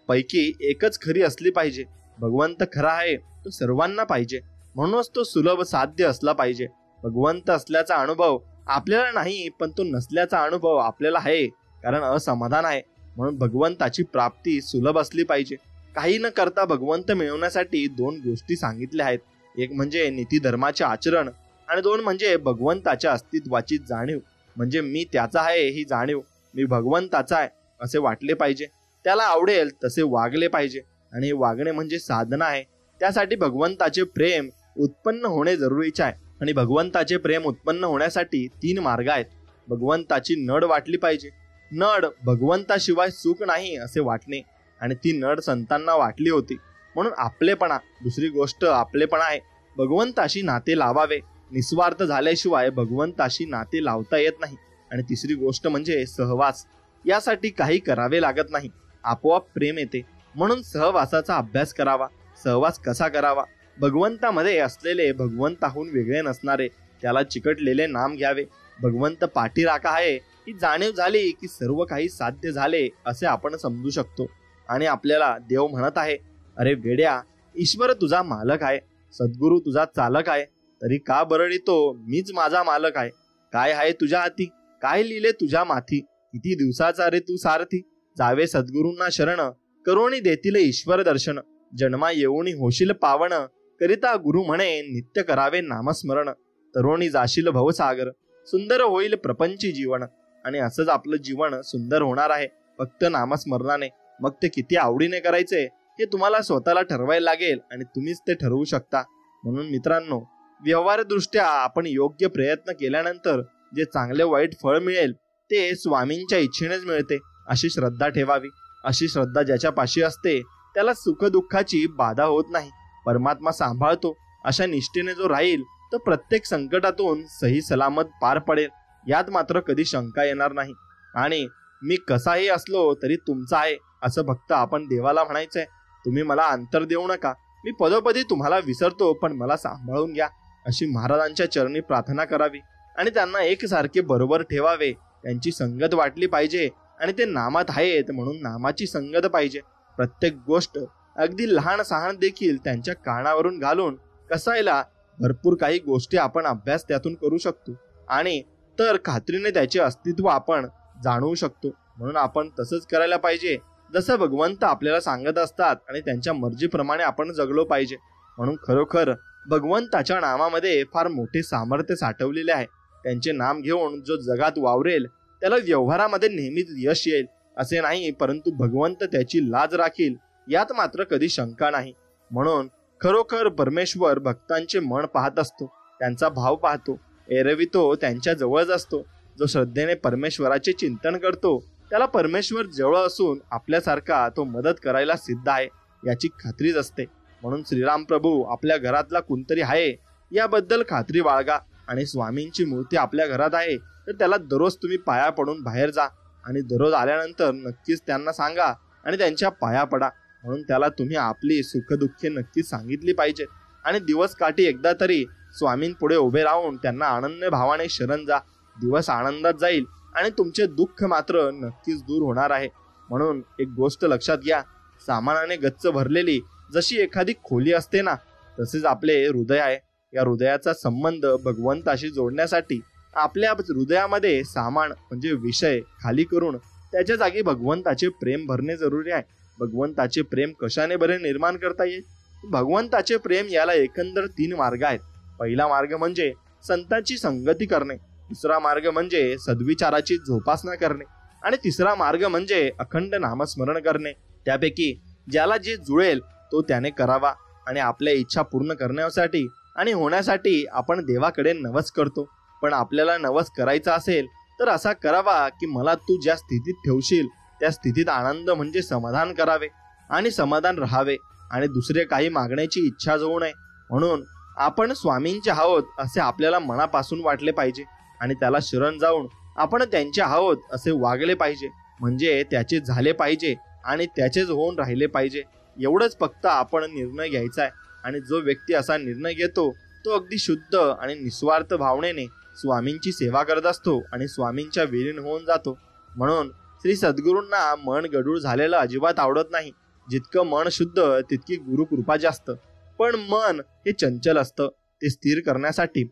पैकी एकच खरी असली पाहिजे. भगवंत खरा आहे तो सर्वांना पाहिजे, म्हणूनच तो सुलभ साध्य असला पाहिजे. भगवंत असल्याचा अनुभव आपल्याला नाही, पण तो नसल्याचा अनुभव आपल्याला आहे, कारण असमाधान आहे. म्हणून भगवंताची प्राप्ती सुलभ असली पाहिजे. काही न करता भगवंत मिळवण्यासाठी दोन गोष्टी सांगितल्या आहेत. एक म्हणजे नीती धर्माचे आचरण, आणि दोन म्हणजे भगवंताच्या अस्तित्वाची जाणीव. म्हणजे मी त्याचा आहे ही जाणीव, मी भगवंताचा आहे असे वाटले पाहिजे, त्याला आवडेल तसे वागले पाहिजे. आणि हे वागणे म्हणजे साधना आहे. त्यासाठी भगवंताचे प्रेम उत्पन्न होणे जरुरीचे आहे. आणि भगवंताचे प्रेम उत्पन्न होण्यासाठी 3 मार्ग आहेत. भगवंताची नड वाटली पाहिजे. नड भगवंताशिवाय सुख नाही असे वाटणे, आणि ती नड संतांना वाटली होती. म्हणून आपलेपणा. दुसरी गोष्ट आपलेपणा आहे. भगवंताशी नाते लावावे. निस्वार्थ झाल्याशिवाय भगवंताशी नाते लावता येत नाही. आणि तिसरी गोष्ट म्हणजे सहवास. यासाठी काही करावे लागत नाही, आपोआप प्रेम येते. म्हणून सहवासाचा अभ्यास करावा. सहवास कसा करावा? भगवंतामध्ये असलेले भगवंताहून वेगळे नसणारे त्याला चिकटलेले नाम घ्यावे. भगवंत पाठीराखा आहे ही जाणीव झाली की सर्व काही साध्य झाले असे आपण समजू शकतो. आणि आपल्याला देव म्हणत आहे, अरे वेड्या, ईश्वर तुझा मालक आहे, सद्गुरू तुझा चालक आहे, तरी का बरळीतो? मीच माझा मालक आहे. काय आहे तुझ्या हाती? काय लिहिले तुझ्या माथी? किती दिवसाचा रे तू सारथी? जावे सद्गुरूंना शरण, करोणी देतील ईश्वर दर्शन. जन्मा येऊनी होशील पावन, करिता गुरु म्हणे नित्य करावे नामस्मरण. तरुणी जाशील भवसागर, सुंदर होईल प्रपंची जीवन. आणि असंच आपलं जीवन सुंदर होणार आहे फक्त नामस्मरणाने. मग ते किती आवडीने करायचे हे तुम्हाला स्वतःला ठरवायला लागेल, आणि तुम्हीच ते ठरवू शकता. म्हणून मित्रांनो, व्यवहारदृष्ट्या आपण योग्य प्रयत्न केल्यानंतर जे चांगले वाईट फळ मिळेल ते स्वामींच्या इच्छेनेच मिळते अशी श्रद्धा ठेवावी. अशी श्रद्धा ज्याच्यापाशी असते त्याला सुखदुःखाची बाधा होत नाही. परमात्मा सांभाळतो अशा निष्ठेने जो राहील तर प्रत्येक संकटातून सही सलामत पार पडेल, यात मात्र कधी शंका येणार नाही. आणि मी कसाही असलो तरी तुमचा आहे असं फक्त आपण देवाला म्हणायचंय. तुम्ही मला अंतर देऊ नका, मी पदोपदी तुम्हाला विसरतो पण मला सांभाळून घ्या अशी महाराजांच्या चरणी प्रार्थना करावी. आणि त्यांना एकसारखे बरोबर ठेवावे. त्यांची संगत वाटली पाहिजे, आणि ते नामात आहेत म्हणून नामाची संगत पाहिजे. प्रत्येक गोष्ट अगदी लहान सहान देखील त्यांच्या कानावरून घालून कसायला भरपूर काही गोष्टी आपण अभ्यास त्यातून करू शकतो, आणि तर खात्रीने त्याचे अस्तित्व आपण जाणवू शकतो. म्हणून आपण तसंच करायला पाहिजे जसं भगवंत आपल्याला सांगत असतात, आणि त्यांच्या मर्जीप्रमाणे आपण जगलो पाहिजे. म्हणून खरोखर भगवंताच्या नामामध्ये फार मोठे सामर्थ्य साठवलेले आहे. त्यांचे नाम घेऊन जो जगात वावरेल त्याला व्यवहारामध्ये नेहमीच यश येईल असे नाही, परंतु भगवंत त्याची लाज राखील यात मात्र कधी शंका नाही. म्हणून खरोखर परमेश्वर भक्तांचे मन पाहत असतो, त्यांचा भाव पाहतो, एरवितो त्यांच्या जवळच असतो. जो श्रद्धेने परमेश्वराचे चिंतन करतो त्याला परमेश्वर जवळ असून आपल्यासारखा तो मदत करायला सिद्ध आहे याची खात्रीच असते. म्हणून श्रीराम प्रभू आपल्या घरातला कोणतरी आहे याबद्दल खात्री बाळगा. आणि स्वामींची मूर्ती आपल्या घरात आहे तर त्याला दररोज तुम्ही पाया पडून बाहेर जा आणि दररोज आल्यानंतर नक्कीच त्यांना सांगा आणि त्यांच्या पाया पडा. म्हणून त्याला तुम्ही आपली सुखदुःखे नक्कीच सांगितली पाहिजे आणि दिवस काठी एकदा तरी स्वामींपुढे उभे राहून त्यांना आनंद भावाने शरण जा. दिवस आनंदात जाईल आणि तुमचे दुःख मात्र नक्कीच दूर होणार आहे. म्हणून एक गोष्ट लक्षात घ्या, सामानाने गच्च भरलेली जशी एखादी खोली असते ना, तसेच आपले हृदय आहे. या हृदयाचा संबंध भगवंताशी जोडण्यासाठी आपल्या हृदयामध्ये सामान म्हणजे विषय खाली करून त्याच्या जागी भगवंताचे प्रेम भरणे जरुरी आहे. भगवंताचे प्रेम कशाने बरे निर्माण करता येईल? भगवंताचे प्रेम याला एकंदर 3 मार्ग आहेत. पहिला मार्ग म्हणजे संतांची संगती करणे, दुसरा मार्ग म्हणजे सद्विचाराची जोपासना करणे आणि तिसरा मार्ग म्हणजे अखंड नामस्मरण करणे. त्यापैकी ज्याला जे जुळेल तो त्याने करावा. आणि आपल्या इच्छा पूर्ण करण्यासाठी आणि होण्यासाठी आपण देवाकडे नवस करतो. पण आपल्याला नवस करायचा असेल तर असा करावा की मला तू ज्या स्थितीत ठेवशील त्या स्थितीत आनंद म्हणजे समाधान करावे आणि समाधान राहावे आणि दुसरे काही मागण्याची इच्छा होऊ नये. म्हणून आपण स्वामींचे आहोत असे आपल्याला मनापासून वाटले पाहिजे आणि त्याला शरण जाऊन आपण त्यांचे आहोत असे वागले पाहिजे. म्हणजे त्याचे झाले पाहिजे आणि त्याचेच होऊन राहिले पाहिजे. एवढंच फक्त आपण निर्णय घ्यायचा आहे. आणि जो व्यक्ती असा निर्णय घेतो तो अगदी शुद्ध आणि निस्वार्थ भावनेने स्वामींची सेवा करत असतो आणि स्वामींच्या विलीन होऊन जातो. म्हणून श्री सद्गुरूंना मन गढूळ झालेलं अजिबात आवडत नाही. जितकं मन शुद्ध तितकी गुरुकृपा जास्त. पण मन हे चंचल असतं. ते स्थिर करण्यासाठी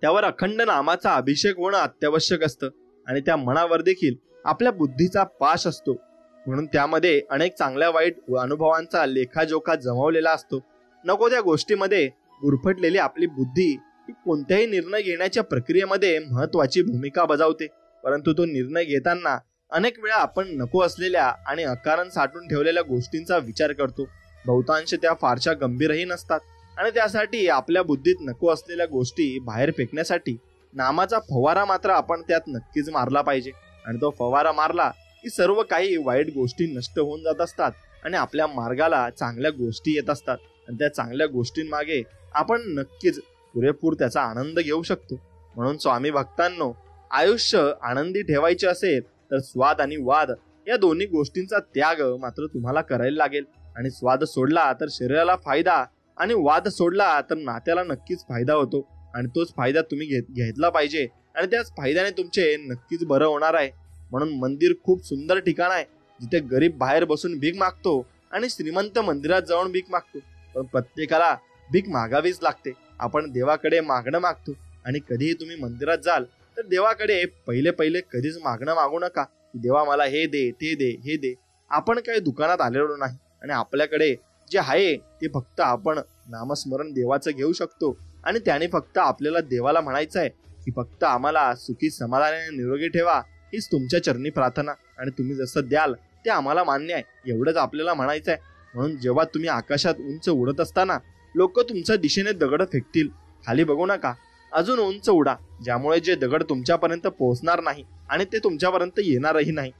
त्यावर अखंड नामाचा अभिषेक होणं अत्यावश्यक असतं आणि त्या मनावर देखील आपल्या बुद्धीचा पाश असतो. म्हणून त्यामध्ये अनेक चांगल्या वाईट अनुभवांचा लेखाजोखा जमवलेला असतो. नको त्या गोष्टीमध्ये गुरफटलेली आपली बुद्धी ही कोणत्याही निर्णय घेण्याच्या प्रक्रियेमध्ये महत्वाची भूमिका बजावते. परंतु तो निर्णय घेताना अनेक वेळा आपण नको असलेल्या आणि अकारण साठवून ठेवलेल्या गोष्टींचा विचार करतो. बहुतांश त्या फारशा गंभीरही नसतात आणि त्यासाठी आपल्या बुद्धीत नको असलेल्या गोष्टी बाहेर फेकण्यासाठी नामाचा फवारा मात्र आपण त्यात नक्कीच मारला पाहिजे. आणि तो फवारा मारला की सर्व काही वाईट गोष्टी नष्ट होऊन जात असतात आणि आपल्या मार्गाला चांगल्या गोष्टी येत असतात आणि त्या चांगल्या गोष्टींमागे आपण नक्कीच पुरेपूर त्याचा आनंद घेऊ शकतो. म्हणून स्वामी भक्तांनो, आयुष्य आनंदी ठेवायचे असेल तर स्वाद आणि वाद या दोन्ही गोष्टींचा त्याग मात्र तुम्हाला करायला लागेल. आणि स्वाद सोडला तर शरीराला फायदा आणि वाद सोडला तर नात्याला नक्कीच फायदा होतो. आणि तोच फायदा तुम्ही घेतला पाहिजे आणि त्याच फायद्याने तुमचे नक्कीच बरं होणार आहे. म्हणून मंदिर खूप सुंदर ठिकाण आहे जिथे गरीब बाहेर बसून भीक मागतो आणि श्रीमंत मंदिरात जाऊन भीक मागतो. पण प्रत्येकाला भीक मागावीच लागते. आपण देवाकडे मागणं मागतो आणि कधीही तुम्ही मंदिरात जाल तर देवाकडे पहिले कधीच मागणं मागू नका की देवा मला हे दे ते दे हे दे. आपण काही दुकानात आलेलो नाही आणि आपल्याकडे जे आहे ते फक्त आपण नामस्मरण देवाचं घेऊ शकतो आणि त्याने फक्त आपल्याला देवाला म्हणायचं आहे की फक्त आम्हाला सुखी समाधानाने निरोगी ठेवा, हीच तुमच्या चरणी प्रार्थना आणि तुम्ही जसं द्याल ते आम्हाला मान्य आहे, एवढंच आपल्याला म्हणायचं आहे. म्हणून जेव्हा तुम्ही आकाशात उंच उडत असताना लोक तुमच्या दिशेने दगड फेकतील, खाली बघू नका, अजून उंच उडा, ज्यामुळे जे दगड तुमच्यापर्यंत पोहोचणार नाही आणि ते तुमच्यापर्यंत येणारही नाही.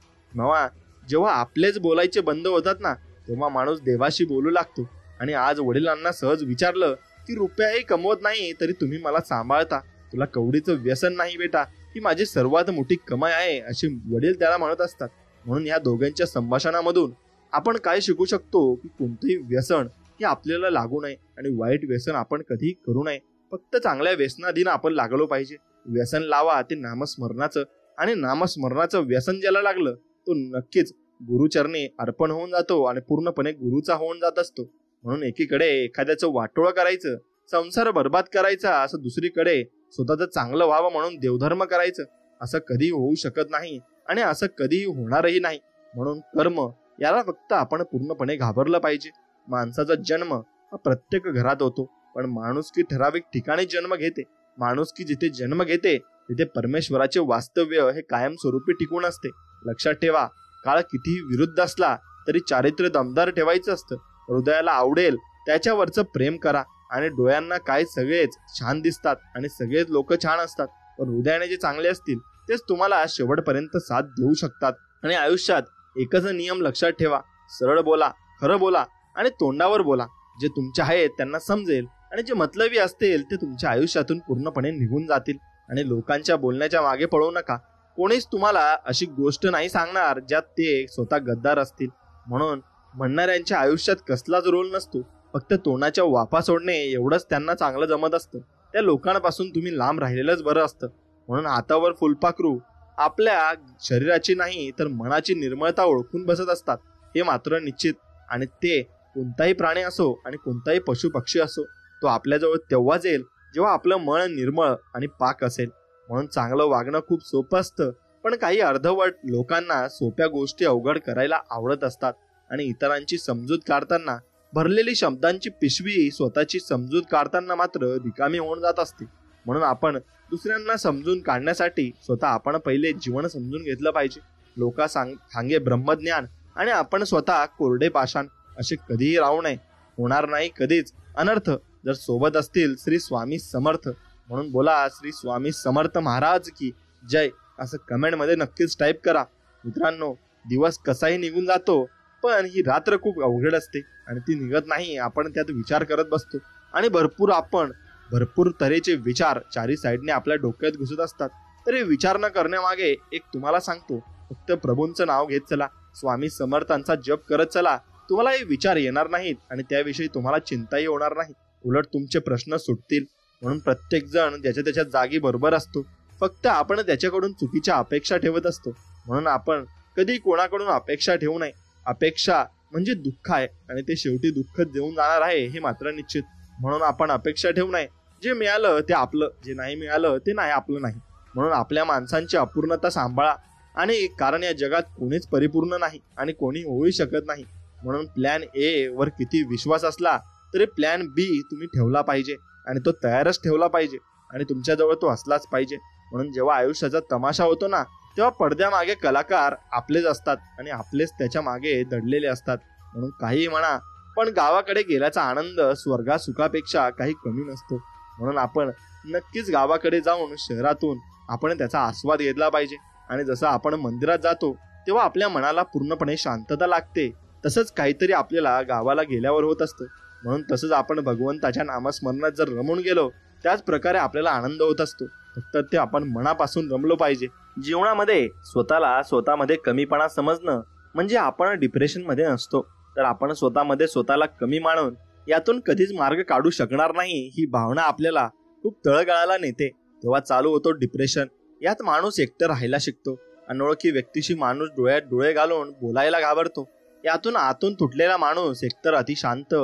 जेव्हा आपलेच बोलायचे बंद होतात ना तेव्हा माणूस देवाशी बोलू लागतो. आणि आज वडिलांना सहज विचारलं की रुपयाही कमवत नाही तरी तुम्ही मला सांभाळता, तुला कवडीचं व्यसन नाही बेटा, ही माझी सर्वात मोठी कमाई आहे असे वडील त्याला म्हणत असतात. म्हणून या दोघांच्या संभाषणामधून आपण काय शिकू शकतो की कोणतंही व्यसन हे आपल्याला लागू नये आणि वाईट व्यसन आपण कधी करू नये. फक्त चांगल्या व्यसनाधीन आपण लागलो पाहिजे. व्यसन लावा ते नामस्मरणाचं आणि नामस्मरणाचं व्यसन ज्याला लागलं तो नक्कीच गुरुचरणी अर्पण होऊन जातो आणि पूर्णपणे गुरुचा होऊन जात असतो. म्हणून एकीकडे एखाद्याचं वाटोळं करायचं, संसार बर्बाद करायचा, असं दुसरीकडे स्वतःचं चांगलं व्हावं म्हणून देवधर्म करायचं, असं कधी होऊ शकत नाही आणि असं कधीही होणारही नाही. म्हणून कर्म याला फक्त आपण पूर्णपणे घाबरलं पाहिजे. माणसाचा जन्म हा प्रत्येक घरात होतो, पण माणुसकी ठराविक ठिकाणी जन्म घेते. माणुसकी जिथे जन्म घेते तिथे परमेश्वराचे वास्तव्य हे कायमस्वरूपी टिकून असते. लक्षात ठेवा, काळ कितीही विरुद्ध असला तरी चारित्र्य दमदार ठेवायचं असतं. हृदयाला आवडेल त्याच्यावरचं प्रेम करा आणि डोळ्यांना काय सगळेच छान दिसतात आणि सगळेच लोक छान असतात, पण हृदयाने जे चांगले असतील तेच तुम्हाला शेवटपर्यंत साथ देऊ शकतात. आणि आयुष्यात एकच नियम लक्षात ठेवा, सरळ बोला, खरं बोला आणि तोंडावर बोला. जे तुमचे आहेत त्यांना समजेल आणि जे मतलबी असतील ते तुमच्या आयुष्यातून पूर्णपणे निघून जातील. आणि लोकांच्या बोलण्याच्या मागे पळू नका. कोणीच तुम्हाला अशी गोष्ट नाही सांगणार ज्यात ते स्वतः गद्दार असतील. म्हणून म्हणणाऱ्यांच्या आयुष्यात कसलाच रोल नसतो. फक्त तोंडाच्या वाफा सोडणे एवढंच त्यांना चांगलं जमत असतं. त्या लोकांपासून तुम्ही लांब राहिलेलंच बरं असतं. म्हणून हातावर फुलपाखरू आपल्या शरीराची नाही तर मनाची निर्मळता ओळखून बसत असतात, हे मात्र निश्चित. आणि ते कोणताही प्राणी असो आणि कोणताही पशु पक्षी असो, तो आपल्याजवळ तेव्हाच येईल जेव्हा आपलं मन निर्मळ आणि पाक असेल. म्हणून चांगलं वागणं खूप सोपं असतं, पण काही अर्धवट लोकांना सोप्या गोष्टी अवघड करायला आवडत असतात आणि इतरांची समजूत काढताना भरलेली शब्दांची पिशवी स्वतःची समजूत काढताना मात्र रिकामी होऊन जात असते. म्हणून आपण दुसऱ्यांना समजून काढण्यासाठी स्वतः आपण पहिले जीवन समजून घेतलं पाहिजे. लोक सांगे ब्रह्मज्ञान आणि आपण स्वतः कोरडे पाषाण असे कधीही राहू नये. होणार नाही कधीच अनर्थ जर सोबत असतील श्री स्वामी समर्थ. म्हणून बोला श्री स्वामी समर्थ महाराज की जय असं कमेंटमध्ये नक्कीच टाईप करा. मित्रांनो, दिवस कसाही निघून जातो, पण ही रात्र खूप अवघड असते आणि ती निघत नाही. आपण त्यात विचार करत बसतो आणि भरपूर तऱ्हेचे विचार चारी साईडने आपल्या डोक्यात घुसत असतात. तर हे विचार न करण्यामागे एक तुम्हाला सांगतो, फक्त प्रभूंचं नाव घेत चला, स्वामी समर्थांचा जप करत चला. तुम्हाला हे विचार येणार नाहीत आणि त्याविषयी तुम्हाला चिंताही होणार नाही. उलट तुमचे प्रश्न सुटतील. म्हणून प्रत्येक जण ज्याच्या त्याच्या जागी बरोबर असतो, फक्त आपण त्याच्याकडून चुकीच्या अपेक्षा ठेवत असतो. म्हणून आपण कधी कोणाकडून अपेक्षा ठेवू नये. अपेक्षा म्हणजे दुःख आहे आणि ते शेवटी दुःख देऊन जाणार आहे, हे मात्र निश्चित. म्हणून आपण अपेक्षा ठेवू नये. जे मिळालं ते आपलं, जे नाही मिळालं ते नाही आपलं नाही. म्हणून आपल्या माणसांची अपूर्णता सांभाळा. आणि कारण या जगात कोणीच परिपूर्ण नाही आणि कोणी होऊ शकत नाही. म्हणून प्लॅन ए वर किती विश्वास असला तरी प्लॅन बी तुम्ही ठेवला पाहिजे आणि तो तयारच ठेवला पाहिजे आणि तुमच्याजवळ तो असलाच पाहिजे. म्हणून जेव्हा आयुष्याचा तमाशा होतो ना, तेव्हा पडद्यामागे कलाकार आपलेच असतात आणि आपलेच त्याच्या मागे दडलेले असतात. म्हणून काही म्हणा, पण गावाकडे गेल्याचा आनंद स्वर्गा सुखापेक्षा काही कमी नसतो. म्हणून आपण नक्कीच गावाकडे जाऊन शहरातून आपण त्याचा आस्वाद घेतला पाहिजे. आणि जसं आपण मंदिरात जातो तेव्हा आपल्या मनाला पूर्णपणे शांतता लागते, तसंच काहीतरी आपल्याला गावाला गेल्यावर होत असतं. म्हणून तसंच आपण भगवंताच्या नामस्मरणात जर रमून गेलो, त्याच प्रकारे आपल्याला आनंद होत असतो. फक्त ते आपण मनापासून रमलो पाहिजे. जीवनामध्ये स्वतःमध्ये कमीपणा समजणं म्हणजे आपण डिप्रेशनमध्ये नसतो, तर आपण स्वतःला कमी मानून यातून कधीच मार्ग काढू शकणार नाही, ही भावना आपल्याला खूप तळगाळाला नेते. तेव्हा चालू होतो डिप्रेशन. यात माणूस एकटं राहायला शिकतो. अनोळखी व्यक्तीशी माणूस डोळ्यात डोळे घालून बोलायला घाबरतो. यातून आतून तुटलेला माणूस एकतर अतिशांत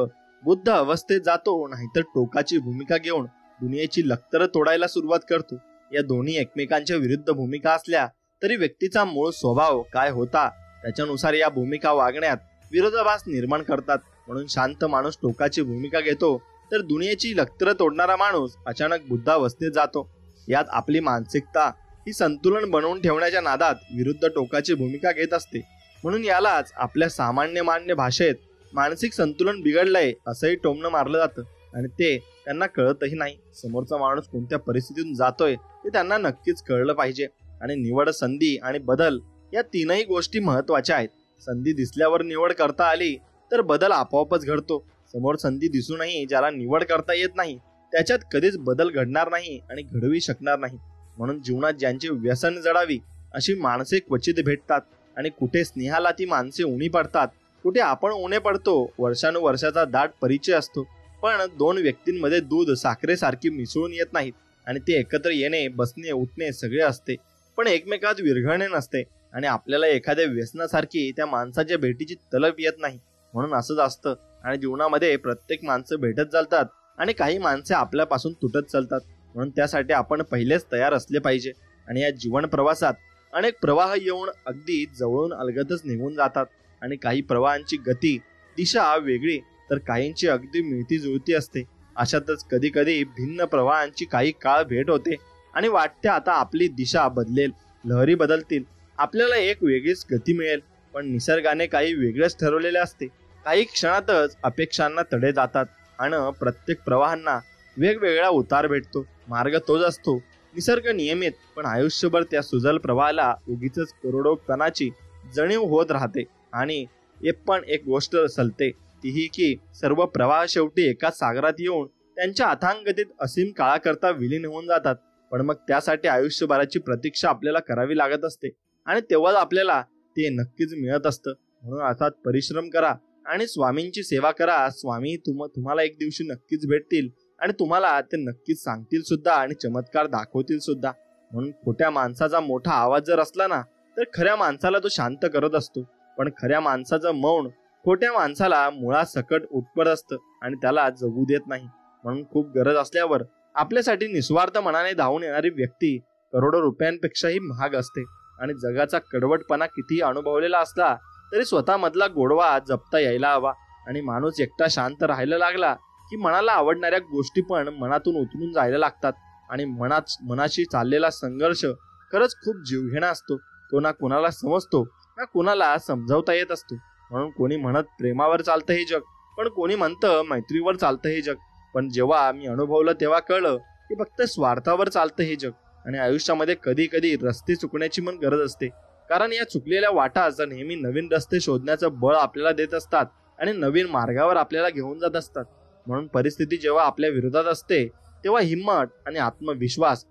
बुद्ध अवस्थेत जातो, नाहीतर टोकाची भूमिका घेऊन दुनियेची लक्तर तोडायला सुरुवात करतो. या दोन्ही एकमेकांच्या विरुद्ध भूमिका असल्या तरी व्यक्तीचा मूळ स्वभाव काय होता त्याच्यानुसार या भूमिका वागण्यात विरोधाभास निर्माण करतात. म्हणून शांत माणूस टोकाची भूमिका घेतो, तर दुनियेची लक्तर तोडणारा माणूस अचानक बुद्धावस्थेत जातो. यात आपली मानसिकता ही संतुलन बनवून ठेवण्याच्या नादात विरुद्ध टोकाची भूमिका घेत असते. म्हणून यालाच आपल्या सामान्य मान्य भाषेत मानसिक संतुलन बिघडलंय असंही टोमणं मारलं जातं आणि ते त्यांना कळतही नाही. समोरचा माणूस कोणत्या परिस्थितीतून जातोय ते त्यांना नक्कीच कळलं पाहिजे. आणि निवड, संधी आणि बदल या तीनही गोष्टी महत्वाच्या आहेत. संधी दिसल्यावर निवड करता आली तर बदल आपोआपच घडतो. समोर संधी दिसूनही ज्याला निवड करता येत नाही त्याच्यात कधीच बदल घडणार नाही आणि घडवी शकणार नाही. म्हणून जीवनात ज्यांची व्यसन जडावी अशी माणसे क्वचित भेटतात आणि कुठे स्नेहाला ती माणसे उणी पडतात, कुठे आपण उणे पडतो. वर्षानुवर्षाचा दाट परिचय असतो, पण दोन व्यक्तींमध्ये दूध साखरेसारखी मिसळून येत नाहीत आणि ते एकत्र येणे, बसणे, उठणे सगळे असते, पण एकमेकात विरघळणे नसते. आणि आपल्याला एखाद्या व्यसनासारखी त्या माणसाच्या भेटीची तलब येत नाही. म्हणून असंच असतं. आणि जीवनामध्ये प्रत्येक माणसं भेटत चालतात आणि काही माणसे आपल्यापासून तुटत चालतात. म्हणून त्यासाठी आपण पहिलेच तयार असले पाहिजे. आणि या जीवन प्रवासात अनेक प्रवाह येऊन अगदी जवळून अलगतच निघून जातात. आणि काही प्रवाहांची गती, दिशा वेगळी तर काहींची अगदी मिळती जुळती असते. अशातच कधी कधी भिन्न प्रवाहांची काही काळ भेट होते आणि वाटते आता आपली दिशा बदलेल, लहरी बदलतील, आपल्याला एक वेगळीच गती मिळेल. पण निसर्गाने काही वेगळेच ठरवलेले असते. काही क्षणातच अपेक्षांना तडे जातात आणि प्रत्येक प्रवाहांना वेगवेगळा उतार भेटतो. मार्ग तोच असतो, निसर्ग नियमित, पण आयुष्यभर त्या सुजल प्रवाहाला उगीच करोडो कणाची जणीव होत राहते. आणि एक गोष्ट सलते, तीही की सर्व प्रवाह शेवटी एका सागरात येऊन त्यांच्या अथांग गतीत असीम काळाकरता विलीन होऊन जातात. पण मग त्यासाठी आयुष्यभराची प्रतीक्षा आपल्याला करावी लागत असते आणि तेव्हाच आपल्याला ते नक्कीच मिळत असतं. म्हणून अर्थात परिश्रम करा आणि स्वामींची सेवा करा. स्वामी तुम्हाला एक दिवशी नक्कीच भेटतील आणि तुम्हाला ते नक्कीच सांगतील सुद्धा आणि चमत्कार दाखवतील सुद्धा. म्हणून खोट्या माणसाचा मोठा आवाज जर असला ना तर खऱ्या माणसाला तो शांत करत असतो, पण खऱ्या माणसाचं मौन खोट्या माणसाला मुळासकट उठपत असतं आणि त्याला जगू देत नाही. म्हणून खूप गरज असल्यावर आपल्यासाठी निस्वार्थ मनाने धावून येणारी व्यक्ती करोडो रुपयांपेक्षाही महाग असते. आणि जगाचा कडवटपणा कितीही अनुभवलेला असला तरी स्वतः मधला गोडवा जपता यायला हवा. आणि माणूस एकटा शांत राहायला लागला की मनाला आवडणाऱ्या गोष्टी पण मनातून उतरून जायला लागतात. आणि मनाशी चाललेला संघर्ष खरंच खूप जीवघेणा असतो. तो ना कुणाला समजतो ना कुणाला समजावता येत असतो. म्हणून कोणी म्हणत प्रेमावर चालतं हे जग, पण कोणी म्हणतं मैत्रीवर चालतं हे जग. पण जेव्हा मी अनुभवलं तेव्हा कळलं की फक्त स्वार्थावर चालतं हे जग. आणि आयुष्यामध्ये कधी कधी रस्ते चुकण्याची पण गरज असते, कारण या चुकलेल्या वाटाच नेहमी नवीन रस्ते शोधण्याचं बळ आपल्याला देत असतात आणि नवीन मार्गावर आपल्याला घेऊन जात असतात. म्हणून परिस्थिती जेव्हा आपल्या विरोधात असते तेव्हा हिंमत आणि आत्मविश्वास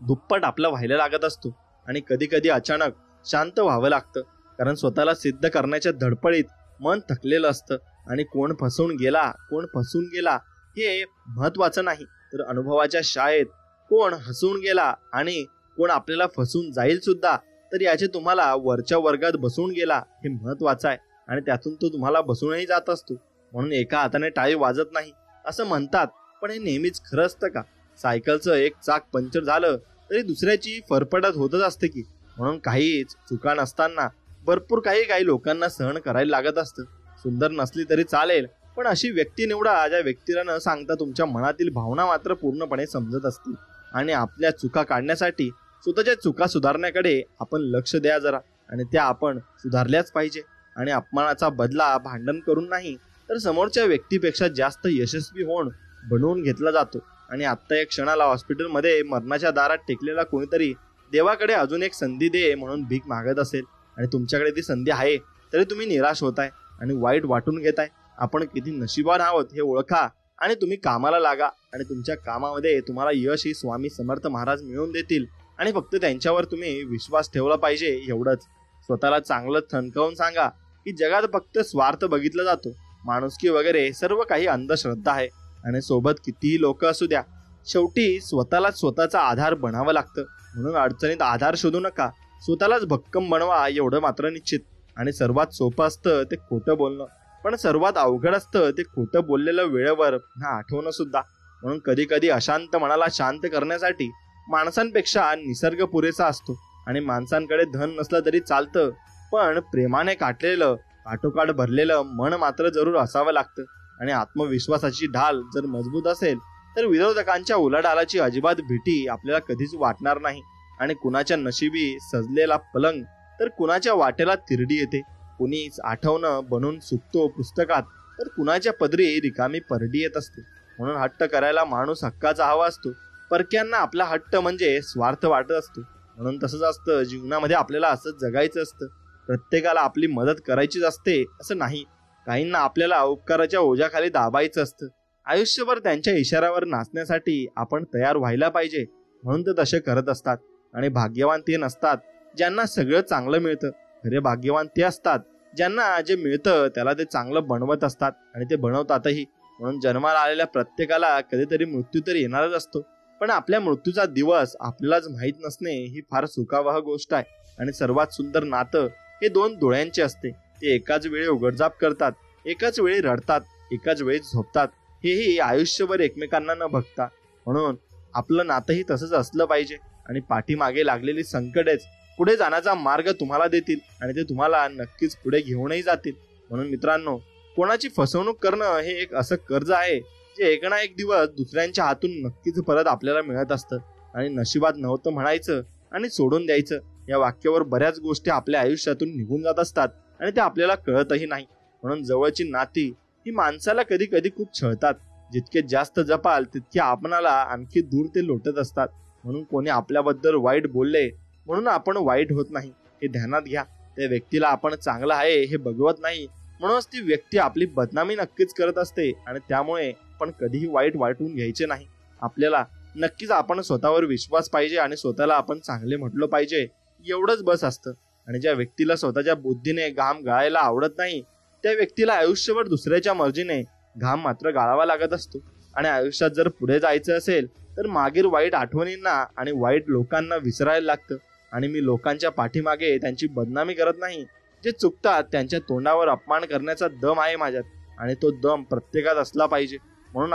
दुप्पट आपला व्हायला लागत असतो. आणि कधी कधी अचानक शांत व्हावं लागतं, कारण स्वतःला सिद्ध करण्याच्या धडपडीत मन थकलेलं असतं. आणि कोण फसवून गेला हे महत्वाचं नाही, तर अनुभवाच्या शाळेत कोण हसवून गेला आणि कोण आपल्याला फसवून जाईल सुद्धा, तर याचे तुम्हाला वरच्या वर्गात बसवून गेला हे महत्वाचं आहे. आणि त्यातून तो तुम्हाला बसूनही जात असतो. म्हणून एका हाताने टाळी वाजत नाही असं म्हणतात, पण हे नेहमीच खरं असतं का? सायकलचं एक चाक पंक्चर झालं तरी दुसऱ्याची फरफटत होतच असते की. म्हणून काहीच चुका नसताना भरपूर काही लोकांना सहन करायला लागत असतं. सुंदर नसली तरी चालेल, पण अशी व्यक्ती निवडा ज्या व्यक्तीला न सांगता तुमच्या मनातील भावना मात्र पूर्णपणे समजत असतील. आणि आपल्या चुका काढण्यासाठी स्वतःच्या चुका सुधारण्याकडे आपण लक्ष द्या जरा, आणि त्या आपण सुधारल्याच पाहिजे. आणि अपमानाचा बदला भांडण करून नाही तर समोरच्या व्यक्तीपेक्षा जास्त यशस्वी होऊन बनवून घेतला जातो. आणि आत्ता एक क्षणाला हॉस्पिटलमध्ये मरणाच्या दारात टेकलेला कोणीतरी देवाकडे अजून एक संधी दे म्हणून भीक मागत असेल, आणि तुमच्याकडे ती संधी आहे तरी तुम्ही निराश होताय आणि वाईट वाटून घेताय. आपण किती नशिबान आहोत हे ओळखा आणि तुम्ही कामाला लागा. आणि तुमच्या कामामध्ये तुम्हाला यश ही स्वामी समर्थ महाराज मिळवून देतील. आणि फक्त त्यांच्यावर तुम्ही विश्वास ठेवला पाहिजे एवढंच. स्वतःला चांगलं थणकावून सांगा की जगात फक्त स्वार्थ बघितला जातो, माणुसकी वगैरे सर्व काही अंधश्रद्धा आहे. आणि सोबत कितीही लोक असू द्या, शेवटी स्वतःलाच स्वतःचा आधार बनावं लागतं. म्हणून अडचणीत आधार शोधू नका, स्वतःलाच भक्कम बनवा एवढं मात्र निश्चित. आणि सर्वात सोपं असतं ते खोटं बोलणं, पण सर्वात अवघड असतं ते खोटं बोललेलं वेळेवर आठवणं सुद्धा. म्हणून कधी कधी अशांत मनाला शांत करण्यासाठी माणसांपेक्षा निसर्ग पुरेसा असतो. आणि माणसांकडे धन नसलं तरी चालतं, पण प्रेमाने काटलेलं काठोकाठ भरलेलं मन मात्र जरूर असावं लागतं. आणि आत्मविश्वासाची ढाल जर मजबूत असेल तर विरोधकांच्या उलाढालाची अजिबात भीती आपल्याला कधीच वाटणार नाही. आणि कुणाच्या नशिबी सजलेला पलंग तर कुणाच्या वाटेला तिरडी येते. कुणीच आठवणं बनून सुकतो पुस्तकात, तर कुणाच्या पदरी रिकामी परडी येत असते. म्हणून हट्ट करायला माणूस हक्काचा हवा असतो, परक्यांना आपला हट्ट म्हणजे स्वार्थ वाटत असतो. म्हणून तसंच असतं जीवनामध्ये, आपल्याला असंच जगायचं असतं. प्रत्येकाला आपली मदत करायचीच असते असं नाही, काहींना आपल्याला उपकाराच्या ओझ्याखाली दाबायचं असतं. आयुष्यभर त्यांच्या इशाऱ्यावर नाचण्यासाठी आपण तयार व्हायला पाहिजे, म्हणून ते तसे करत असतात. आणि भाग्यवान ते नसतात ज्यांना सगळं चांगलं मिळतं, खरे भाग्यवान ते असतात ज्यांना जे मिळतं त्याला ते चांगलं बनवत असतात आणि ते बनवतातही. म्हणून जन्माला आलेल्या प्रत्येकाला कधीतरी मृत्यू तर येणारच असतो, पण आपल्या मृत्यूचा दिवस आपल्यालाच माहीत नसणे ही फार सुखावह गोष्ट आहे. आणि सर्वात सुंदर नातं हे दोन डोळ्यांचे असते. ते एकाच वेळी उघडझाप करतात, एकाच वेळी रडतात, एकाच वेळी झोपतात, हेही आयुष्यभर एकमेकांना न बघता. म्हणून आपलं नातंही तसंच असलं पाहिजे. आणि पाठीमागे लागलेली संकटेच पुढे जाण्याचा मार्ग तुम्हाला देतील आणि ते तुम्हाला नक्कीच पुढे घेऊनही जातील. म्हणून मित्रांनो, कोणाची फसवणूक करणं हे एक असं कर्ज आहे जे एक ना एक दिवस दुसऱ्यांच्या हातून नक्कीच परत आपल्याला मिळत असतं. आणि नशिबात नव्हतं म्हणायचं आणि सोडून द्यायचं या वाक्यावर बऱ्याच गोष्टी आपल्या आयुष्यातून निघून जात असतात आणि ते आपल्याला कळतही नाही. म्हणून जवळची नाती ही माणसाला कधी कधी खूप छळतात. जितके जास्त जपाल तितके आपणाला आणखी दूर ते लोटत असतात. म्हणून कोणी आपल्याबद्दल वाईट बोलले म्हणून आपण वाईट होत नाही हे ध्यानात घ्या. त्या व्यक्तीला आपण चांगलं आहे हे बघवत नाही, म्हणूनच ती व्यक्ती आपली बदनामी नक्कीच करत असते. आणि त्यामुळे आपण कधीही वाईट वाटून घ्यायचे नाही. आपल्याला नक्कीच आपण स्वतःवर विश्वास पाहिजे आणि स्वतःला आपण चांगले म्हटलं पाहिजे, एवढंच बस असतं. आणि ज्या व्यक्तीला स्वतःच्या बुद्धीने घाम गाळायला आवडत नाही, त्या व्यक्तीला आयुष्यभर दुसऱ्याच्या मर्जीने घाम मात्र गाळावा लागत असतो. आणि आयुष्यात जर पुढे जायचं असेल तर मागील वाईट आठवणींना आणि वाईट लोकांना विसरायला लागतं. आणि मी लोकांच्या पाठीमागे त्यांची बदनामी करत नाही. जे चुकतात त्यांच्या तोंडावर अपमान करण्याचा दम आहे माझ्यात, आणि तो दम प्रत्येकात असला पाहिजे. म्हणून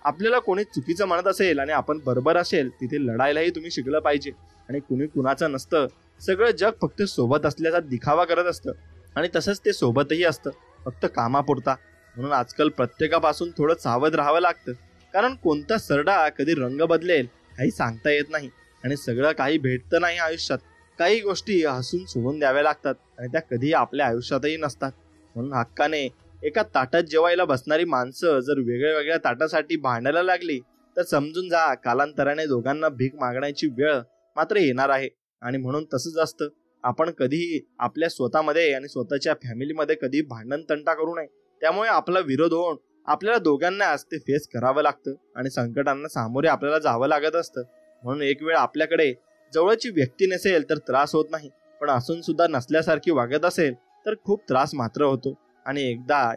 आपल्याला कोणी चुकीचं म्हणत असेल आणि आपण बरोबर असेल, तिथे लढायलाही तुम्ही शिकलं पाहिजे. आणि कुणी कुणाचं नसतं. सगळं जग फक्त सोबत असल्याचा दिखावा करत असतं, आणि तसंच ते सोबतही असतं, फक्त कामापुरता. म्हणून आजकाल प्रत्येकापासून थोडं सावध राहावं लागतं, कारण कोणता सरडा कधी रंग बदलेल काही सांगता येत नाही. आणि सगळं काही भेटतं नाही आयुष्यात. काही गोष्टी हसून सोडून द्याव्या लागतात, आणि त्या कधीही आपल्या आयुष्यातही नसतात. म्हणून हक्काने एका ताटात जेवायला बसणारी माणसं जर वेगळ्या वेगळ्या ताटासाठी भांडायला लागली तर समजून जा, कालांतराने दोघांना भीक मागण्याची वेळ मात्र येणार आहे. आणि म्हणून तसंच असतं. आपण कधीही आपल्या स्वतःमध्ये आणि स्वतःच्या फॅमिलीमध्ये कधी भांडण तंटा करू नये. त्यामुळे आपला विरोध होऊन आपल्याला दोघांना ते फेस करावं लागतं, आणि संकटांना सामोरे आपल्याला जावं लागत असतं. म्हणून एक वेळ आपल्याकडे जवळची व्यक्ती नसेल तर त्रास होत नाही, पण असून सुद्धा नसल्यासारखी वागत असेल तर खूप त्रास मात्र होतो. आणि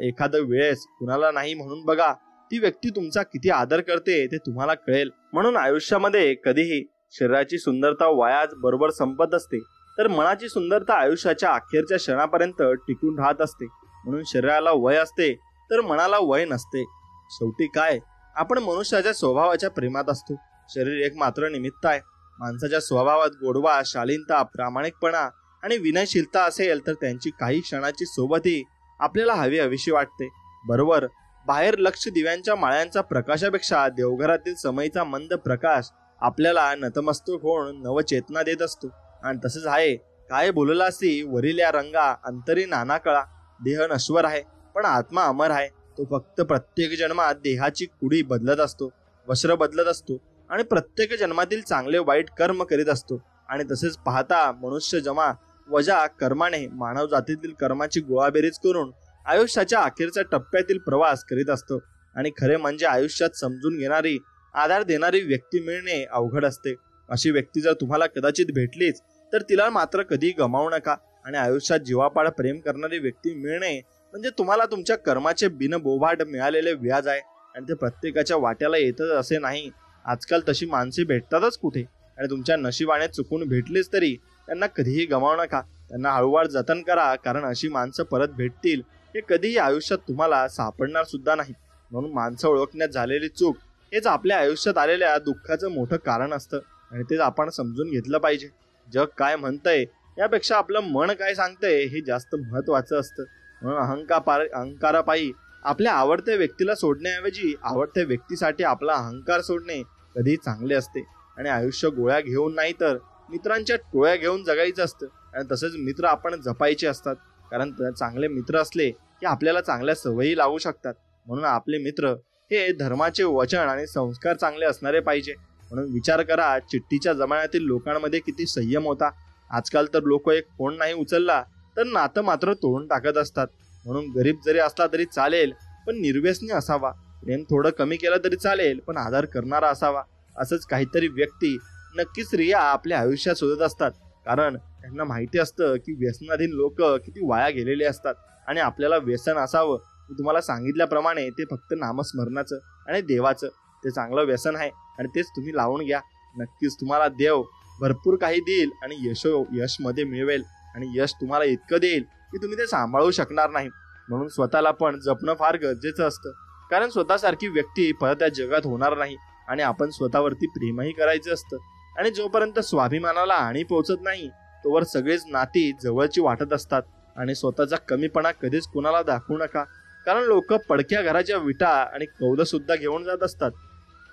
एखाद्या वेळेस कुणाला नाही म्हणून बघा, ती व्यक्ती तुमचा किती आदर करते ते तुम्हाला कळेल. म्हणून आयुष्यामध्ये कधीही शरीराची सुंदरता वयाच बरोबर संपत असते, तर मनाची सुंदरता आयुष्याच्या अखेरच्या क्षणापर्यंत टिकून राहत असते. म्हणून शरीराला वय असते तर मनाला वय नसते. शेवटी काय, आपण मनुष्याच्या स्वभावाच्या प्रेमात असतो. शरीर एक मात्र निमित्त आहे. माणसाच्या स्वभावात गोडवा, शालीनता, प्रामाणिकपणा आणि विनयशीलता असेल तर त्यांची काही क्षणाची सोबतही आपल्याला हवीशी वाटते. बरोबर, बाहेर लक्ष दिव्यांच्या माळ्यांचा प्रकाशापेक्षा देवघरातील समयीचा मंद प्रकाश आपल्याला नतमस्तक होऊन नवचेतना देत असतो. आणि तसंच आहे, काय बोललासी वरील या रंगा, अंतरी नाना कळा. देह नश्वर आहे पण आत्मा अमर आहे. तो फक्त प्रत्येक जन्मात देहाची कुडी बदलत असतो, वस्त्र बदलत असतो, आणि प्रत्येक जन्मातील चांगले वाईट कर्म करीत असतो. आणि तसेच पाहता मनुष्य जमा वजा कर्माने मानव जातीतील कर्माची गोळाबेरीज करून आयुष्याच्या अखेरच्या टप्प्यातील प्रवास करीत असतो. आणि खरे म्हणजे आयुष्यात समजून घेणारी, आधार देणारी व्यक्ती मिळणे अवघड असते. अशी व्यक्ती जर तुम्हाला कदाचित भेटलीच तर तिला मात्र कधी गमावू नका. आणि आयुष्यात जीवापाड प्रेम करणारी व्यक्ती मिळणे म्हणजे तुम्हाला तुमच्या कर्माचे बिनबोभाट मिळालेले व्याज आहे, आणि ते प्रत्येकाच्या वाट्याला येतच असे नाही. आजकाल तशी माणसे भेटतातच कुठे, आणि तुमच्या नशिबाने चुकून भेटलीच तरी त्यांना कधीही गमावू नका. त्यांना हळूवार जतन करा, कारण अशी माणसं परत भेटतील हे कधीही आयुष्यात तुम्हाला सापडणार सुद्धा नाही. म्हणून माणसं ओळखण्यात झालेली चूक हेच आपल्या आयुष्यात आलेल्या दुःखाचं मोठं कारण असतं, आणि तेच आपण समजून घेतलं पाहिजे. जग काय म्हणतंय यापेक्षा आपलं मन काय सांगतंय हे जास्त महत्वाचं असतं. म्हणून अहंकारापायी आपल्या आवडत्या व्यक्तीला सोडण्याऐवजी आवडत्या व्यक्तीसाठी आपला अहंकार सोडणे कधी चांगले असते. आणि आयुष्य गोळ्या घेऊन नाही तर मित्रांच्या टोळ्या घेऊन जगायचं असतं. आणि तसेच मित्र आपण जपायचे असतात, कारण चांगले मित्र असले की आपल्याला चांगल्या सवयी लागू शकतात. म्हणून आपले मित्र हे धर्माचे वचन आणि संस्कार चांगले असणारे पाहिजे. म्हणून विचार करा, चिठ्ठीच्या जमान्यातील लोकांमध्ये किती संयम होता. आजकाल तर लोक एक फोन नाही उचलला तर नातं मात्र तोडून टाकत असतात. म्हणून गरीब जरी असला तरी चालेल पण निर्व्यसनी असावा. प्रेम थोडं कमी केलं तरी चालेल पण आदर करणारा असावा. असंच काहीतरी व्यक्ती नक्कीच स्त्रिया आपल्या आयुष्यात शोधत असतात, कारण त्यांना माहिती असतं की व्यसनाधीन लोक किती वाया गेलेले असतात. आणि आपल्याला व्यसन असावं, मी तुम्हाला सांगितल्याप्रमाणे ते फक्त नामस्मरणाचं आणि देवाचं ते चांगलं व्यसन आहे, आणि तेच तुम्ही लावून घ्या. नक्कीच तुम्हाला देव भरपूर काही देईल आणि यश मध्ये मिळवेल. आणि यश तुम्हाला इतकं देईल की तुम्ही ते सांभाळू शकणार नाही. म्हणून स्वतःला पण जपणं फार गरजेचं असतं, कारण स्वतःसारखी व्यक्ती परत या जगात होणार नाही. आणि आपण स्वतःवरती प्रेमही करायचं असतं. आणि जोपर्यंत स्वाभिमानाला हानी पोहोचत नाही तोवर सगळेच नाती जवळची वाटत असतात. आणि स्वतःचा कमीपणा कधीच कुणाला दाखवू नका, कारण लोक पडक्या घराच्या विटा आणि कौलं सुद्धा घेऊन जात असतात,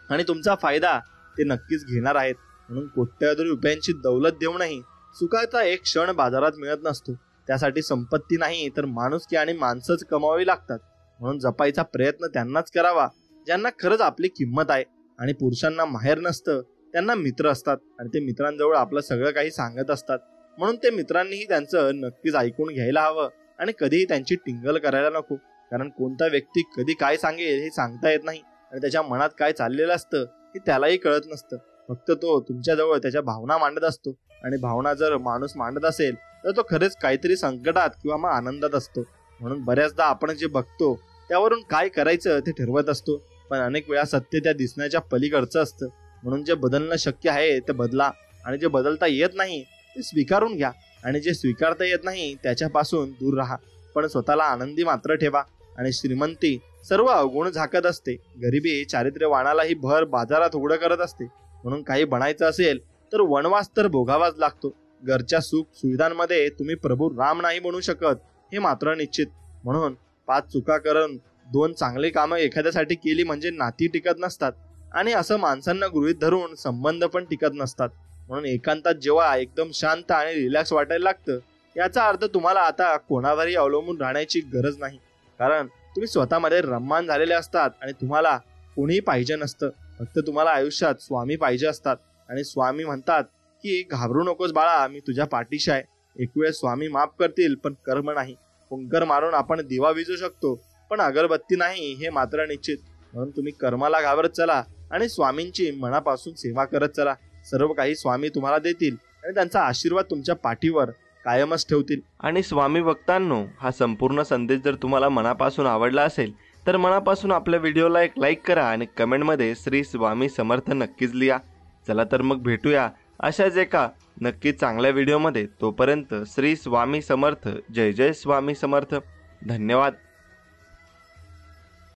आणि तुमचा फायदा ते नक्कीच घेणार आहेत. म्हणून कोट्यवधी रुपयांची दौलत देऊनही सुखाचा एक क्षण बाजारात मिळत नसतो. त्यासाठी संपत्ती नाही तर माणुसकी आणि माणसंच कमावावी लागतात. म्हणून जपायचा प्रयत्न त्यांनाच करावा ज्यांना खरंच आपली किंमत आहे. आणि पुरुषांना माहेर नसतं, त्यांना मित्र असतात, आणि ते मित्रांजवळ आपलं सगळं काही सांगत असतात. म्हणून ते मित्रांनीही त्यांचं नक्कीच ऐकून घ्यायला हवं, आणि कधीही त्यांची टिंगल करायला नको, कारण कोणता व्यक्ती कधी काय सांगेल हे सांगता येत नाही, आणि त्याच्या मनात काय चाललेलं असतं हे त्यालाही कळत नसतं. फक्त तो तुमच्याजवळ त्याच्या भावना मांडत असतो आणि भावना जर माणूस मांडत असेल तर तो खरंच काहीतरी संकटात किंवा मग आनंदात असतो. म्हणून बऱ्याचदा आपण जे बघतो त्यावरून काय करायचं ते ठरवत असतो, पण अनेक वेळा सत्य त्या दिसण्याच्या पलीकडचं असतं. म्हणून जे बदलणं शक्य आहे ते बदला आणि जे बदलता येत नाही ते स्वीकारून घ्या आणि जे स्वीकारता येत नाही त्याच्यापासून दूर राहा. पण स्वतःला आनंदी मात्र ठेवा. आणि श्रीमंती सर्व अवगुण झाकत असते, गरिबी चारित्र्यवानालाही भर बाजारात उघडं करत असते. म्हणून काही बनायचं असेल तर वनवास तर भोगावाच लागतो. घरच्या सुख सुविधांमध्ये तुम्ही प्रभू राम नाही बनू शकत हे मात्र निश्चित. म्हणून 5 चुका करून 2 चांगली कामं एखाद्यासाठी केली म्हणजे नाती टिकत नसतात आणि असं माणसांना गृहीत धरून संबंध पण टिकत नसतात. म्हणून एकांतात जेव्हा एकदम शांत आणि रिलॅक्स वाटायला लागतं याचा अर्थ तुम्हाला आता कोणावरही अवलंबून राहण्याची गरज नाही, कारण तुम्ही स्वतःमध्ये रममान झालेले असतात आणि तुम्हाला कोणीही पाहिजे नसतं. फक्त तुम्हाला आयुष्यात स्वामी पाहिजे असतात आणि स्वामी म्हणतात की घाबरू नकोस बाळा, मी तुझ्या पाठीशी आहे. एक वेळ स्वामी माफ करतील पण कर्म नाही. कुंकर मारून आपण दिवा विजू शकतो पण अगरबत्ती नाही हे मात्र निश्चित. म्हणून तुम्ही कर्माला घाबरत चला आणि स्वामींची मनापासून सेवा करत चला. सर्व काही स्वामी तुम्हाला देतील आणि त्यांचा आशीर्वाद तुमच्या पाठीवर कायमच ठेवतील. आणि स्वामी भक्तांनो, हा संपूर्ण संदेश जर तुम्हाला मनापासून आवडला असेल तर मनापासून आपल्या व्हिडिओला एक लाईक करा आणि कमेंटमध्ये श्री स्वामी समर्थ नक्कीच लिहा. चला तर मग भेटूया अशाच एका नक्कीच चांगल्या व्हिडिओमध्ये. तोपर्यंत श्री स्वामी समर्थ. जय जय स्वामी समर्थ. धन्यवाद.